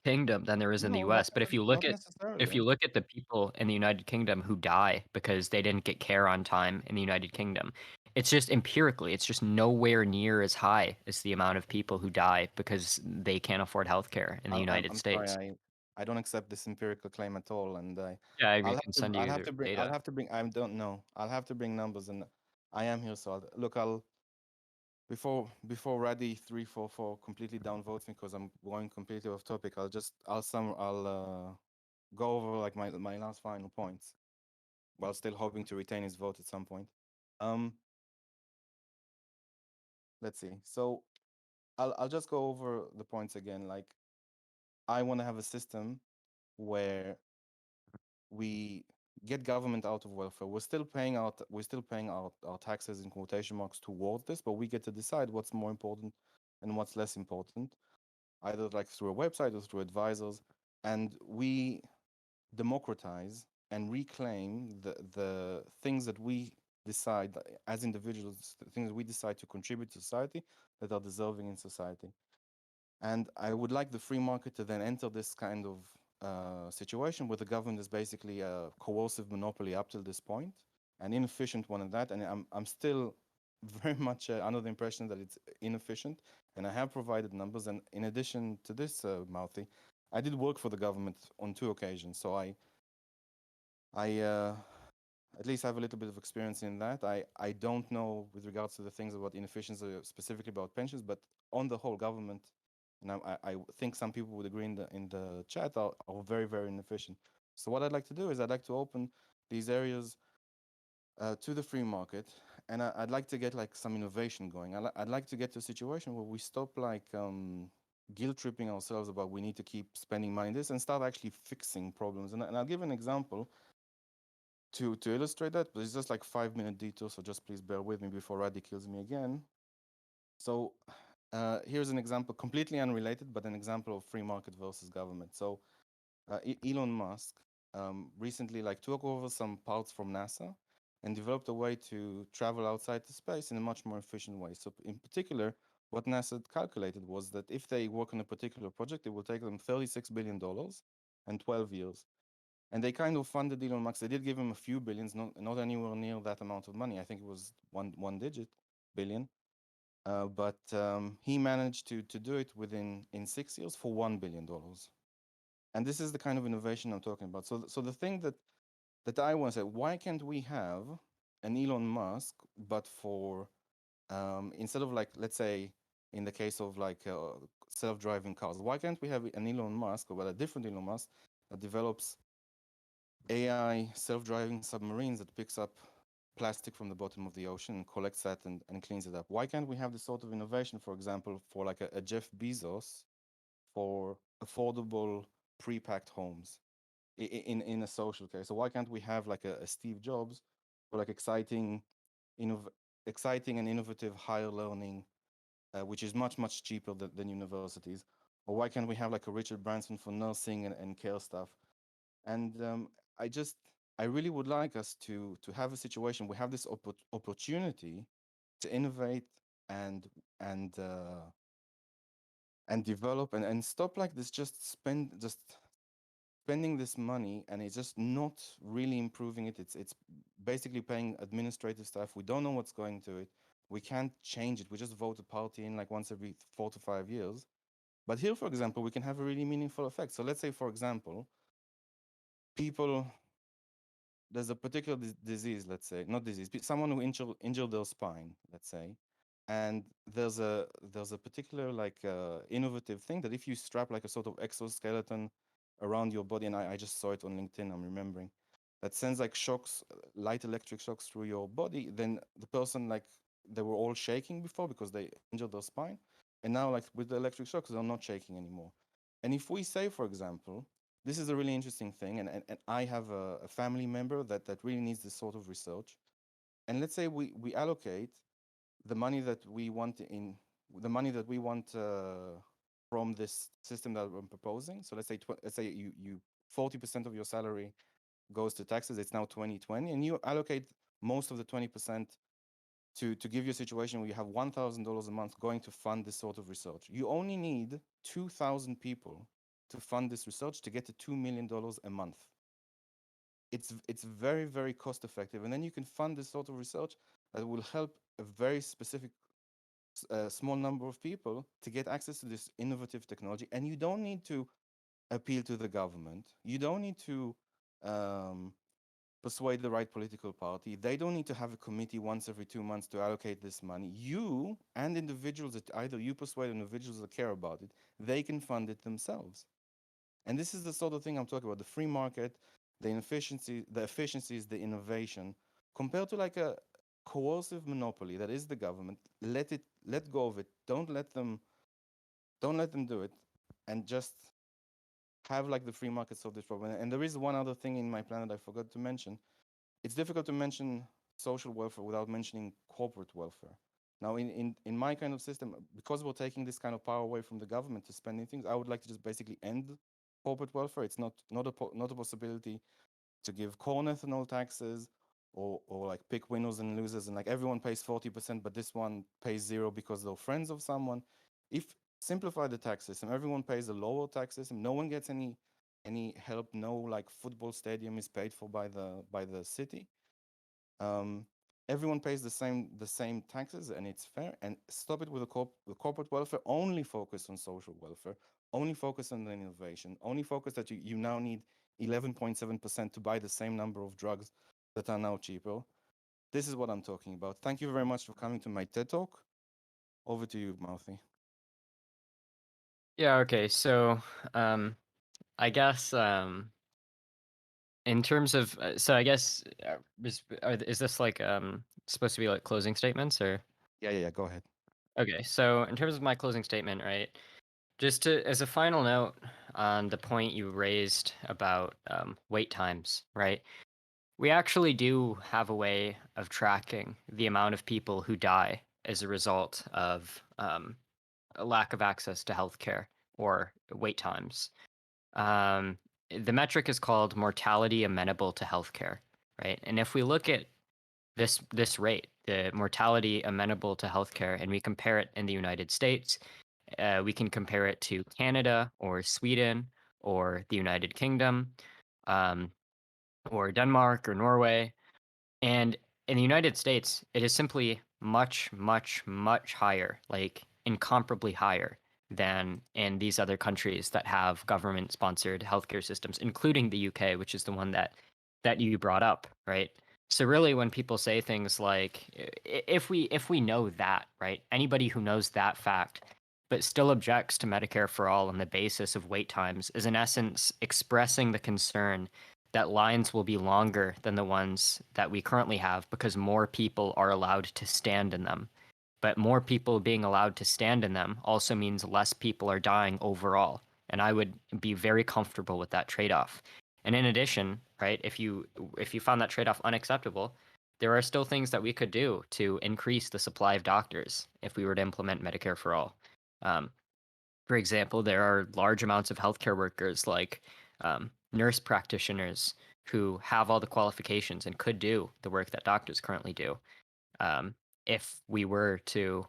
Kingdom than there is in the No, US. But not if necessarily. you look at the people in the United Kingdom who die because they didn't get care on time in the United Kingdom, it's just empirically, it's just nowhere near as high as the amount of people who die because they can't afford healthcare in the United I'm sorry, States. I don't accept this empirical claim at all, and Yeah, I can send you the I'll data. have to bring I don't know I'll have to bring numbers, and I am here, so look, I'll before Raddy 344 completely downvotes me because I'm going completely off topic. I'll go over like my last final points while still hoping to retain his vote at some point. Um, let's see. So I'll just go over the points again. Like, I want to have a system where we get government out of welfare. We're still paying our taxes in quotation marks towards this, but we get to decide what's more important and what's less important, either like through a website or through advisors. And we democratize and reclaim the things that we decide as individuals, the things we decide to contribute to society that are deserving in society. And I would like the free market to then enter this kind of situation where the government is basically a coercive monopoly up till this point, an inefficient one at that. And I'm still very much under the impression that it's inefficient. And I have provided numbers. And in addition to this, Mouthy, I did work for the government on 2 occasions. So I at least have a little bit of experience in that. I don't know with regards to the things about inefficiency, specifically about pensions, but on the whole, government, and I think some people would agree in the chat, are very, very inefficient. So what I'd like to do is I'd like to open these areas to the free market, and I'd like to get like some innovation going. I'd like to get to a situation where we stop like guilt tripping ourselves about we need to keep spending money in this and start actually fixing problems. And I'll give an example to illustrate that, but it's just like 5 minute detour, so just please bear with me before Raddy kills me again. So here's an example, completely unrelated, but an example of free market versus government. So Elon Musk recently like took over some parts from NASA and developed a way to travel outside the space in a much more efficient way. So in particular, what NASA calculated was that if they work on a particular project, it will take them $36 billion and 12 years. And they kind of funded Elon Musk. They did give him a few billions, not anywhere near that amount of money. I think it was one digit billion. But he managed to do it within in 6 years for $1 billion. And this is the kind of innovation I'm talking about. So the thing that I want to say, why can't we have an Elon Musk, but for instead of like, let's say, in the case of like self-driving cars, why can't we have an Elon Musk, or well, a different Elon Musk that develops AI self-driving submarines that picks up plastic from the bottom of the ocean and collects that and cleans it up? Why can't we have this sort of innovation, for example, for like a Jeff Bezos for affordable pre-packed homes in a social case? So why can't we have like a Steve Jobs for like exciting and innovative higher learning, which is much cheaper than universities? Or why can't we have like a Richard Branson for nursing and care stuff? And I just I really would like us to have a situation we have this opportunity to innovate and and uh, and develop and stop like this just spending this money and it's just not really improving it. It's basically paying administrative staff. We don't know what's going to it. We can't change it. We just vote a party in like once every 4 to 5 years. But here, for example, we can have a really meaningful effect. So let's say, for example, people there's a particular disease, let's say, not disease, someone who injured their spine, let's say, and there's a particular like innovative thing that if you strap like a sort of exoskeleton around your body, and I just saw it on LinkedIn, I'm remembering, that sends like shocks, light electric shocks through your body, then the person like they were all shaking before because they injured their spine, and now like with the electric shocks they're not shaking anymore. And if we say, for example, this is a really interesting thing, and I have a family member that really needs this sort of research. And let's say we allocate the money that we want in the money that we want from this system that I'm proposing. So let's say you 40% of your salary goes to taxes. It's now 2020, and you allocate most of the 20% to give you a situation where you have $1,000 a month going to fund this sort of research. You only need 2,000 people to fund this research to get to $2 million a month. It's very cost effective, and then you can fund this sort of research that will help a very specific small number of people to get access to this innovative technology. And you don't need to appeal to the government. You don't need to um, persuade the right political party. They don't need to have a committee once every 2 months to allocate this money. You and individuals that either you persuade individuals that care about it, they can fund it themselves. And this is the sort of thing I'm talking about: the free market, the efficiencies, the innovation, compared to like a coercive monopoly that is the government. Let go of it. Don't let them do it, and just have like the free market solve this problem. And there is one other thing in my plan that I forgot to mention. It's difficult to mention social welfare without mentioning corporate welfare. Now, in my kind of system, because we're taking this kind of power away from the government to spending things, I would like to just basically end corporate welfare. It's not a possibility to give corn ethanol taxes or like pick winners and losers and like everyone pays 40%, but this one pays zero because they're friends of someone. If simplify the tax system, everyone pays a lower tax system. No one gets any help. No like football stadium is paid for by the city. um, Everyone pays the same taxes and it's fair. And stop it with the corporate welfare. Only focus on social welfare. Only focus on the innovation. Only focus that you now need 11.7% to buy the same number of drugs that are now cheaper. This is what I'm talking about. Thank you very much for coming to my TED Talk. Over to you, Mouthy. Yeah, okay. So, I guess in terms of so I guess is this like supposed to be like closing statements or Yeah. Go ahead. okay. So, in terms of my closing statement, right? Just to, as a final note on the point you raised about wait times, right? We actually do have a way of tracking the amount of people who die as a result of a lack of access to healthcare or wait times. The metric is called mortality amenable to healthcare, right? And if we look at this rate, the mortality amenable to healthcare, and we compare it in the United States, we can compare it to Canada or Sweden or the United Kingdom, um, or Denmark or Norway. And in the United States, it is simply much, much, much higher, like incomparably higher than in these other countries that have government-sponsored healthcare systems, including the UK, which is the one that you brought up, right? So really, when people say things like, if we know that, right, anybody who knows that fact, but still objects to Medicare for all on the basis of wait times, is in essence expressing the concern that lines will be longer than the ones that we currently have because more people are allowed to stand in them. But more people being allowed to stand in them also means less people are dying overall. And I would be very comfortable with that trade-off. And in addition, right, if you found that trade-off unacceptable, there are still things that we could do to increase the supply of doctors if we were to implement Medicare for all. Um, for example, there are large amounts of healthcare workers like nurse practitioners who have all the qualifications and could do the work that doctors currently do um, if we were to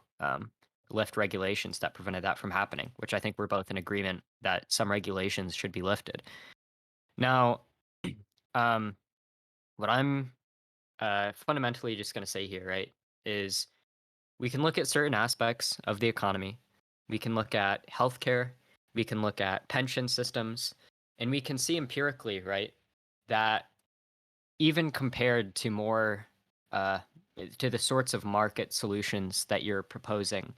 lift regulations that prevented that from happening, which I think we're both in agreement that some regulations should be lifted. Now, um, what I'm fundamentally just going to say here, right, is we can look at certain aspects of the economy. We can look at healthcare. We can look at pension systems. And we can see empirically, right, that even compared to more, uh, to the sorts of market solutions that you're proposing,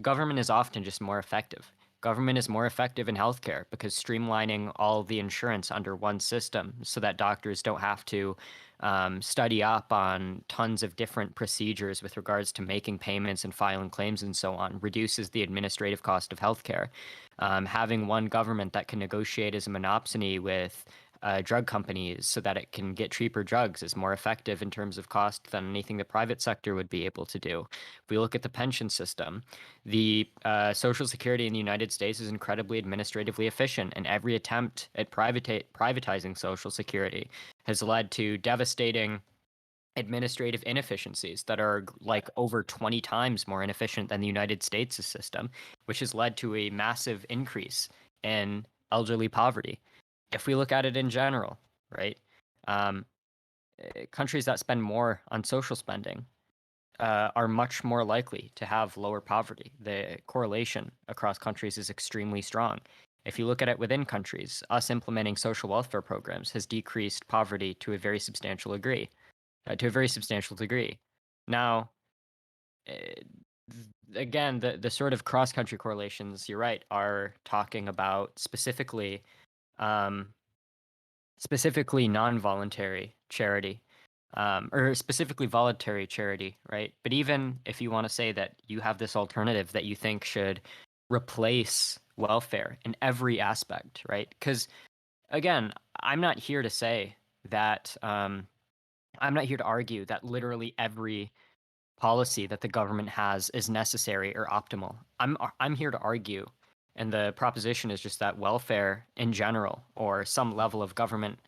government is often just more effective. Government is more effective in healthcare because streamlining all the insurance under one system so that doctors don't have to study up on tons of different procedures with regards to making payments and filing claims and so on reduces the administrative cost of healthcare. Having one government that can negotiate as a monopsony with drug companies so that it can get cheaper drugs is more effective in terms of cost than anything the private sector would be able to do. If we look at the pension system, the Social Security in the United States is incredibly administratively efficient, and every attempt at privatizing Social Security has led to devastating administrative inefficiencies that are like over 20 times more inefficient than the United States' system, which has led to a massive increase in elderly poverty. If we look at it in general, right? Um, Countries that spend more on social spending are much more likely to have lower poverty. The correlation across countries is extremely strong. If you look at it within countries, us implementing social welfare programs has decreased poverty to a very substantial degree. Now, uh, again, the sort of cross country correlations, you're right, are talking about um, specifically non-voluntary charity, or specifically voluntary charity, right? But even if you want to say that you have this alternative that you think should replace welfare in every aspect, right? Because again, I'm not here to say that I'm not here to argue that literally every policy that the government has is necessary or optimal. I'm here to argue, and the proposition is just that welfare in general or some level of government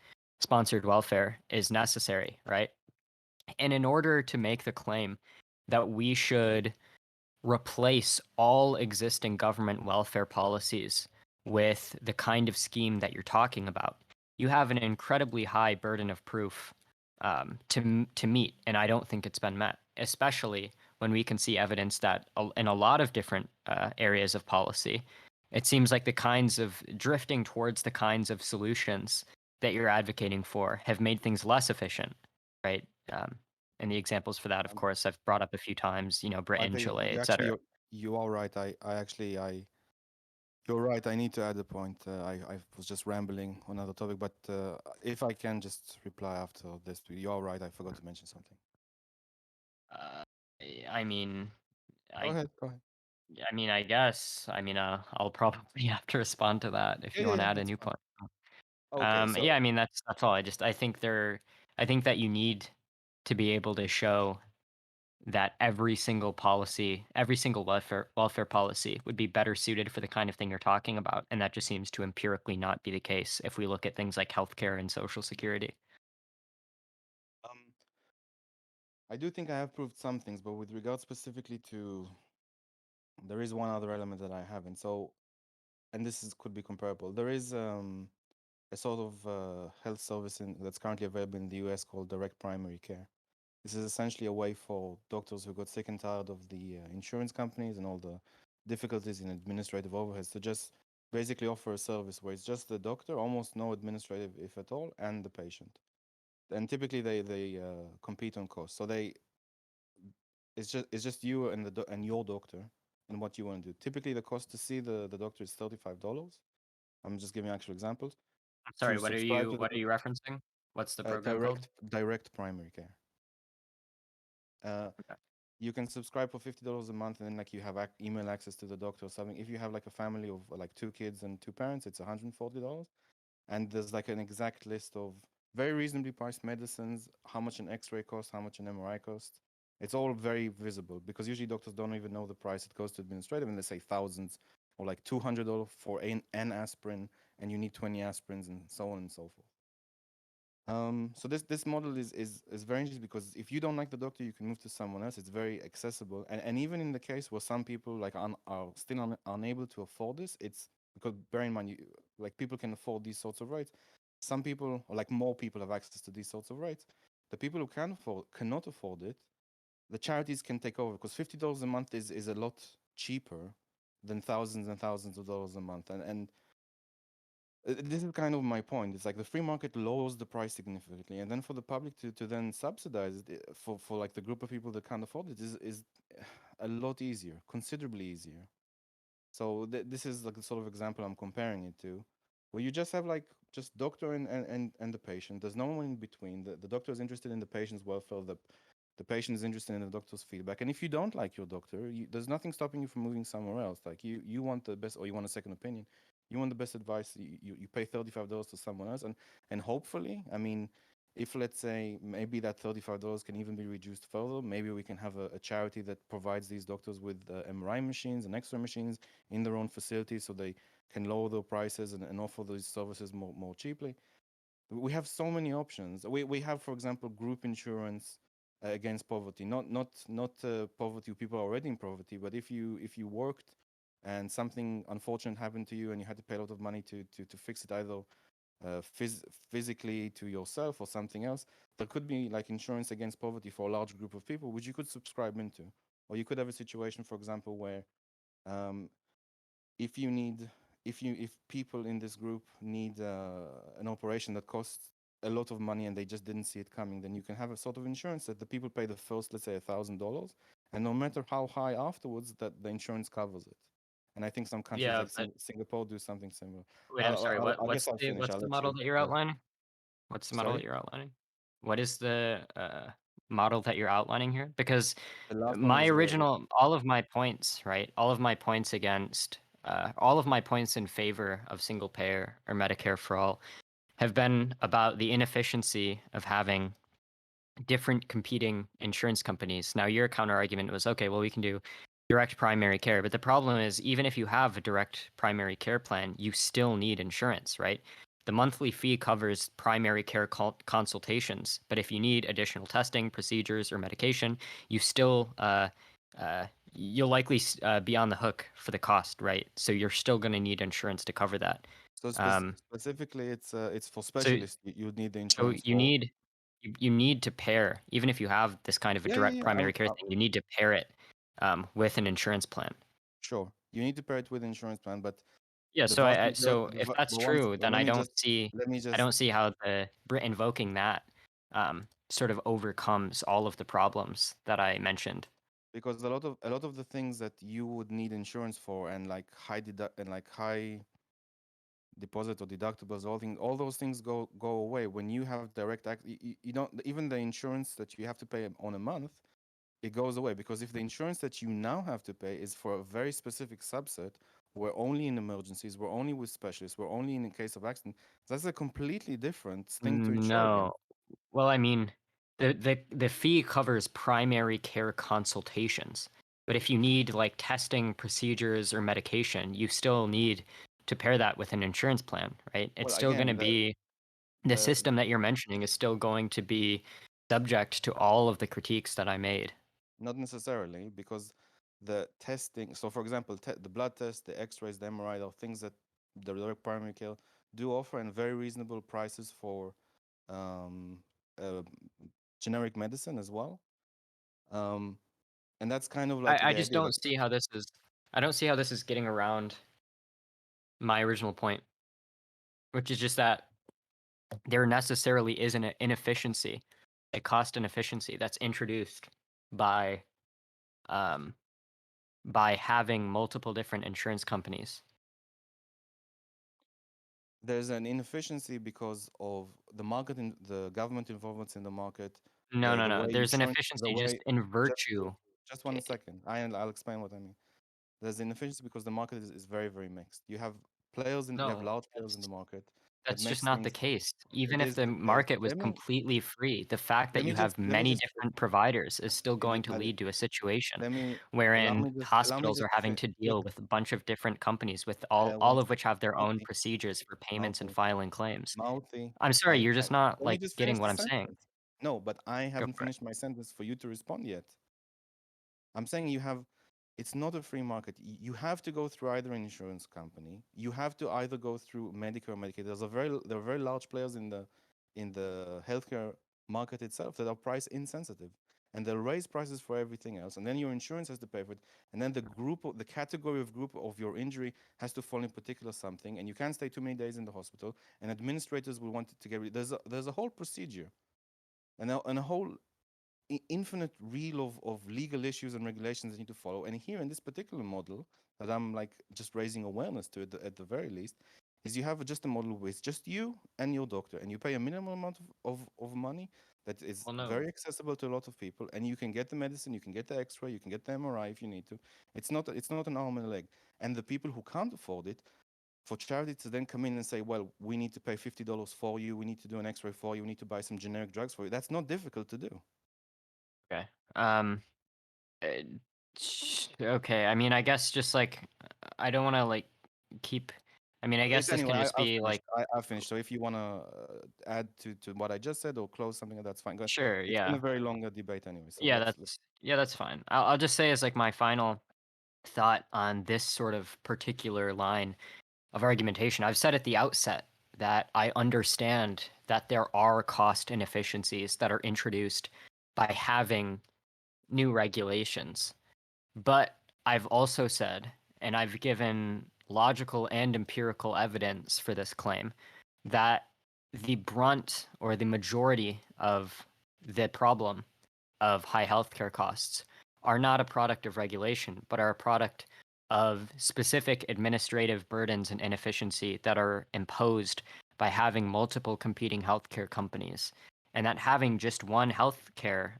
sponsored welfare is necessary, right? And in order to make the claim that we should replace all existing government welfare policies with the kind of scheme that you're talking about, you have an incredibly high burden of proof to meet, and I don't think it's been met, especially when we can see evidence that in a lot of different areas of policy, it seems like the kinds of drifting towards the kinds of solutions that you're advocating for have made things less efficient, right? And the examples for that, of Um, course, I've brought up a few times, I Britain, think Chile, you actually etc. you are right. I actually you're right. I need to add a point. I was just rambling on another topic, but if I can just reply after this, you are right. I forgot to mention something. Uh, I mean, Go I ahead. Go ahead. Yeah, I mean, I guess. I mean, I'll probably have to respond to that if Yeah, you yeah, want to yeah, add a that's new fine. point. Okay, Yeah, so I mean that's all. I think that you need to be able to show that every single policy, every single welfare policy would be better suited for the kind of thing you're talking about, and that just seems to empirically not be the case if we look at things like healthcare and social security. um, I do think I have proved some things, but with regard specifically to, there is one other element that I haven't. So, and this is could be comparable. There is a sort of health service that's currently available in the US called direct primary care. This is essentially a way for doctors who got sick and tired of the insurance companies and all the difficulties in administrative overheads to just basically offer a service where it's just the doctor, almost no administrative, if at all, and the patient. And typically they compete on cost. So they it's just you and and your doctor and what you want to do. Typically, the cost to see the doctor is $35. I'm just giving actual examples. I'm To sorry, subscribe to the what are you referencing? What's the program called? direct primary care. Uh, Okay. you can subscribe for $50 a month, and then like you have email access to the doctor or something. If you have like a family of like two kids and two parents, it's $140. And there's like an exact list of very reasonably priced medicines, how much an X-ray costs, how much an MRI costs. It's all very visible because usually doctors don't even know the price it goes to administrative, and they say thousands or like $200 for an aspirin, and you need 20 aspirins, and so on and so forth. So this model is very interesting because if you don't like the doctor, you can move to someone else. It's very accessible, and even in the case where some people like are still unable to afford this, it's because bear in mind, like people can afford these sorts of rights. Some people, or like more people, have access to these sorts of rights. The people who cannot afford it, the charities can take over because $50 a month is a lot cheaper than thousands and thousands of dollars a month, and this is kind of my point. It's like the free market lowers the price significantly, and then for the public to then subsidize it for like the group of people that can't afford it is a lot easier, considerably easier. So this is like the sort of example I'm comparing it to, where you just have like just doctor and the patient. There's no one in between. The doctor is interested in the patient's welfare. The patient is interested in the doctor's feedback. And if you don't like your doctor, there's nothing stopping you from moving somewhere else. Like you want the best, or you want a second opinion. You want the best advice. You pay $35 to someone else, and hopefully, I mean, if let's say maybe that $35 can even be reduced further, maybe we can have a charity that provides these doctors with MRI machines and X-ray machines in their own facilities, so they can lower their prices and offer these services more cheaply. We have so many options. We have, for example, group insurance against poverty. Not poverty. People are already in poverty, but if you worked and something unfortunate happened to you and you had to pay a lot of money to fix it, either physically to yourself or something else, there could be like insurance against poverty for a large group of people, which you could subscribe into. Or you could have a situation, for example, where um, if you need if people in this group need an operation that costs a lot of money and they just didn't see it coming, then you can have a sort of insurance that the people pay the first, let's say, $1,000, and no matter how high afterwards, that the insurance covers it. And I think some countries Yeah, like but Singapore do something similar. wait, I'm sorry. I guess I'll finish. What's I'll the let model you. that you're Yeah. outlining? What's the model that Sorry. you're outlining? What is the model that you're outlining here? Because The last one my was original, all of my points, right? All of my points against, all of my points in favor of single payer or Medicare for all have been about the inefficiency of having different competing insurance companies. Now, your counter argument was okay, well, we can do direct primary care. But the problem is, even if you have a direct primary care plan, you still need insurance, right? The monthly fee covers primary care consultations. But if you need additional testing, procedures, or medication, you still, you'll likely be on the hook for the cost, right? So you're still going to need insurance to cover that. so Um, specifically it's for so specialists. You would need the so insurance for. you need to pair, even if you have this kind of a Yeah, yeah, direct yeah. primary care thing, you need to pair it with an insurance plan. Sure. You need to pair it with insurance plan, but Yeah, the so vast majority, so if that's but once, true, but then let me I just, don't see how the invoking that sort of overcomes all of the problems that I mentioned. because a lot of the things that you would need insurance for, and like high deposit or deductibles, all those things go away when you have direct act. You don't even the insurance that you have to pay on a month. it goes away, because if the insurance that you now have to pay is for a very specific subset, we're only in emergencies, we're only with specialists, we're only in case of accident, that's a completely different thing to insure No. against. Well, I mean, the fee covers primary care consultations. But if you need like testing procedures or medication, you still need to pair that with an insurance plan, right? It's Well, still going to again, be the the system that you're mentioning is still going to be subject to all of the critiques that I made. not necessarily, because the testing, so for example, the blood test, the x-rays, the MRI, are things that the direct primary care do offer, and very reasonable prices for um, uh, generic medicine as well. Um, and that's kind of like I the just idea that don't see how this is I don't see how this is getting around my original point, which is just that there necessarily is an inefficiency, a cost inefficiency that's introduced by um, by having multiple different insurance companies. there's an inefficiency because of the market, in the government involvements in the market, No, no, the no. way There's an insurance, the efficiency just way, in just virtue. just 1 second, I'll explain what I mean. There's inefficiency because the market is very, very mixed. You have No, large players in the market that that's just makes not the things. case. It Even if is the the case. market was completely free, the fact that you have Let me many just different providers is still can you, going to lead to a situation let me wherein allow me hospitals just are to having to look, deal with a bunch of different companies with one all of second. which have their own Mouthy, procedures for payments and Mouthy, filing claims. Mouthy. I'm sorry, you're I just not let me like just finish getting the what I'm saying. sentence. No, but I Go haven't for it. finished my sentence for you to respond yet. I'm saying it's not a free market. You have to go through either an insurance company. You have to either go through Medicare or Medicaid. There are very large players in the healthcare market itself that are price insensitive, and they'll raise prices for everything else. And then your insurance has to pay for it. And then the category of group of your injury has to fall in particular something, and you can't stay too many days in the hospital. And administrators will want it to get rid. There's a whole procedure, and a whole infinite reel of legal issues and regulations that need to follow. And here in this particular model that I'm like just raising awareness to at the very least, is you have just a model with just you and your doctor, and you pay a minimal amount of money that is Well, no. very accessible to a lot of people, and you can get the medicine, you can get the x-ray, you can get the MRI if you need to. It's not an arm and a leg. And the people who can't afford it, for charity to then come in and say, well, we need to pay $50 for you, we need to do an x-ray for you, we need to buy some generic drugs for you, that's not difficult to do. Okay. Uh, okay. I mean, I guess just like I don't want to like keep. I mean, I guess It's this anyway. can just I've be finished. like, I've finished. So if you want to add to what I just said or close something, that's fine. Go ahead. sure, It's been yeah, a very long debate anyway. So yeah, let's. that's fine. I'll just say as like my final thought on this sort of particular line of argumentation. I've said at the outset that I understand that there are cost inefficiencies that are introduced by having new regulations. But I've also said, and I've given logical and empirical evidence for this claim, that the brunt or the majority of the problem of high healthcare costs are not a product of regulation, but are a product of specific administrative burdens and inefficiency that are imposed by having multiple competing healthcare companies. And that having just one healthcare,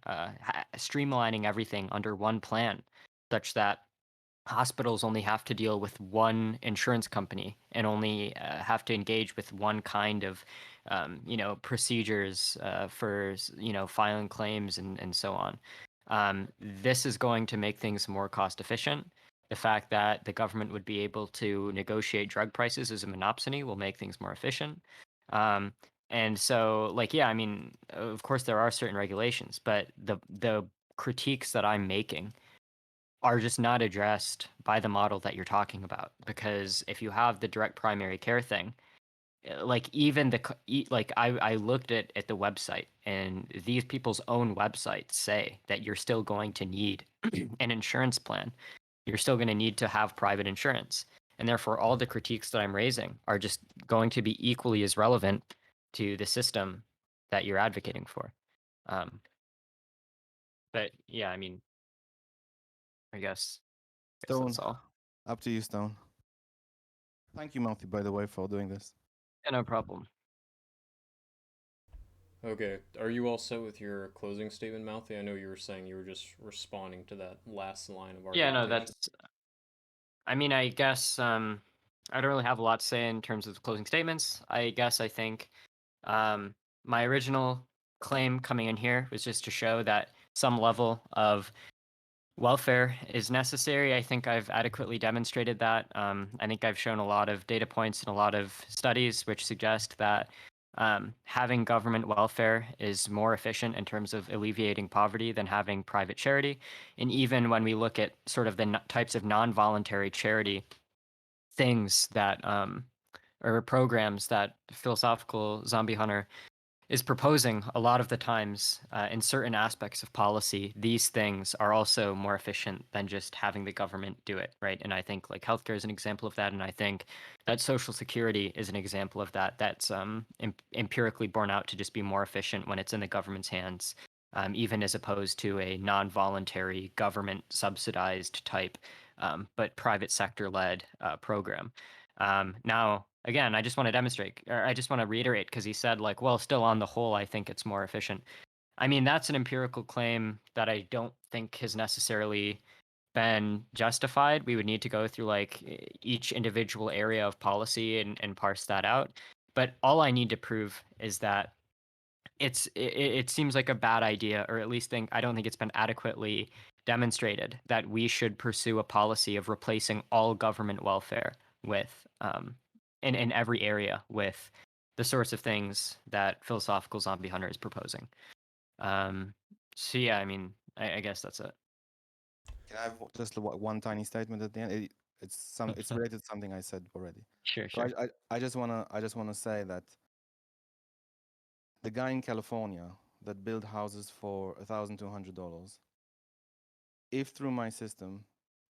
streamlining everything under one plan, such that hospitals only have to deal with one insurance company and only have to engage with one kind of procedures for filing claims and so on. This is going to make things more cost efficient. The fact that the government would be able to negotiate drug prices as a monopsony will make things more efficient. um, and so like yeah, I mean, of course there are certain regulations, but the critiques that I'm making are just not addressed by the model that you're talking about. Because if you have the direct primary care thing, like even like I looked at the website, and these people's own websites say that you're still going to need an insurance plan. You're still going to need to have private insurance. And therefore, all the critiques that I'm raising are just going to be equally as relevant to the system that you're advocating for. Um, but yeah, I mean, I guess Stone, that's all. up to you, Stone. Thank you, Mouthy, by the way, for doing this. Yeah, no problem. Okay, are you all set with your closing statement, Mouthy? I know you were saying you were just responding to that last line of Yeah, no, argumentation. that's. I mean, I guess I don't really have a lot to say in terms of closing statements. I guess I think um, my original claim coming in here was just to show that some level of welfare is necessary. I think I've adequately demonstrated that. I think I've shown a lot of data points and a lot of studies which suggest that having government welfare is more efficient in terms of alleviating poverty than having private charity. And even when we look at sort of the types of non-voluntary charity things that or programs that Philosophical Zombie Hunter is proposing, a lot of the times in certain aspects of policy, these things are also more efficient than just having the government do it, right? And I think like healthcare is an example of that, and I think that social security is an example of that. That's empirically borne out to just be more efficient when it's in the government's hands, even as opposed to a non-voluntary government subsidized type, but private sector led program. Now, again, I just want to demonstrate, or I just want to reiterate, because he said, like, well, still on the whole, I think it's more efficient. I mean, that's an empirical claim that I don't think has necessarily been justified. We would need to go through like each individual area of policy and parse that out. But all I need to prove is that it seems like a bad idea, or at least I don't think it's been adequately demonstrated that we should pursue a policy of replacing all government welfare with in every area with the sorts of things that Philosophical Zombie Hunter is proposing. Um, so yeah, I mean, I guess that's it. Can I have just one tiny statement at the end? It's related to something I said already. Sure, So sure. I just wanna say that the guy in California that built houses for $1,200, if through my system,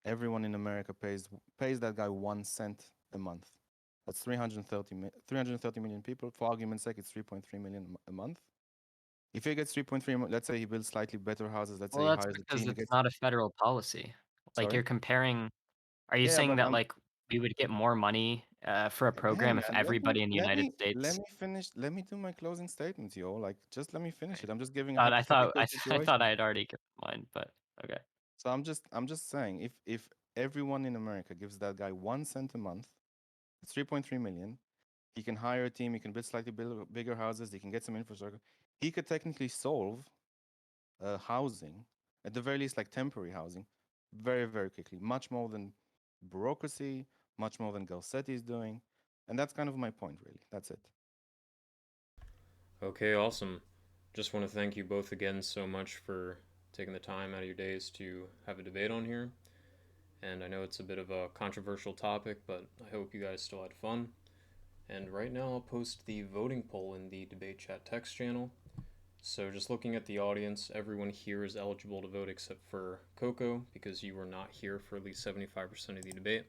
everyone in America pays that guy 1 cent a month. That's 330 million people. For argument's sake, it's 3.3 million a month. If he gets 3.3, let's say he builds slightly better houses. Let's say Well, he that's hires a because team. He it's gets not a federal policy. Like sorry. you're comparing. Are you Yeah, saying but that like we would get more money for a hey, program if man, everybody in the let United me let States? me finish. Let me do my closing statement, yo. Like, just let me finish it. I'm just giving a Thought I thought hypothetical I thought situation. I had already given mine, but okay. So I'm just saying, if everyone in America gives that guy 1 cent a month, it's 3.3 million. He can hire a team. He can build slightly bigger houses. He can get some infrastructure. He could technically solve housing, at the very least, like temporary housing, very, very quickly. Much more than bureaucracy, much more than Garcetti is doing. And that's kind of my point, really. That's it. Okay, awesome. Just want to thank you both again so much for taking the time out of your days to have a debate on here. And I know it's a bit of a controversial topic, but I hope you guys still had fun. And right now, I'll post the voting poll in the debate chat text channel. So, just looking at the audience, everyone here is eligible to vote except for Coco because you were not here for at least 75% of the debate.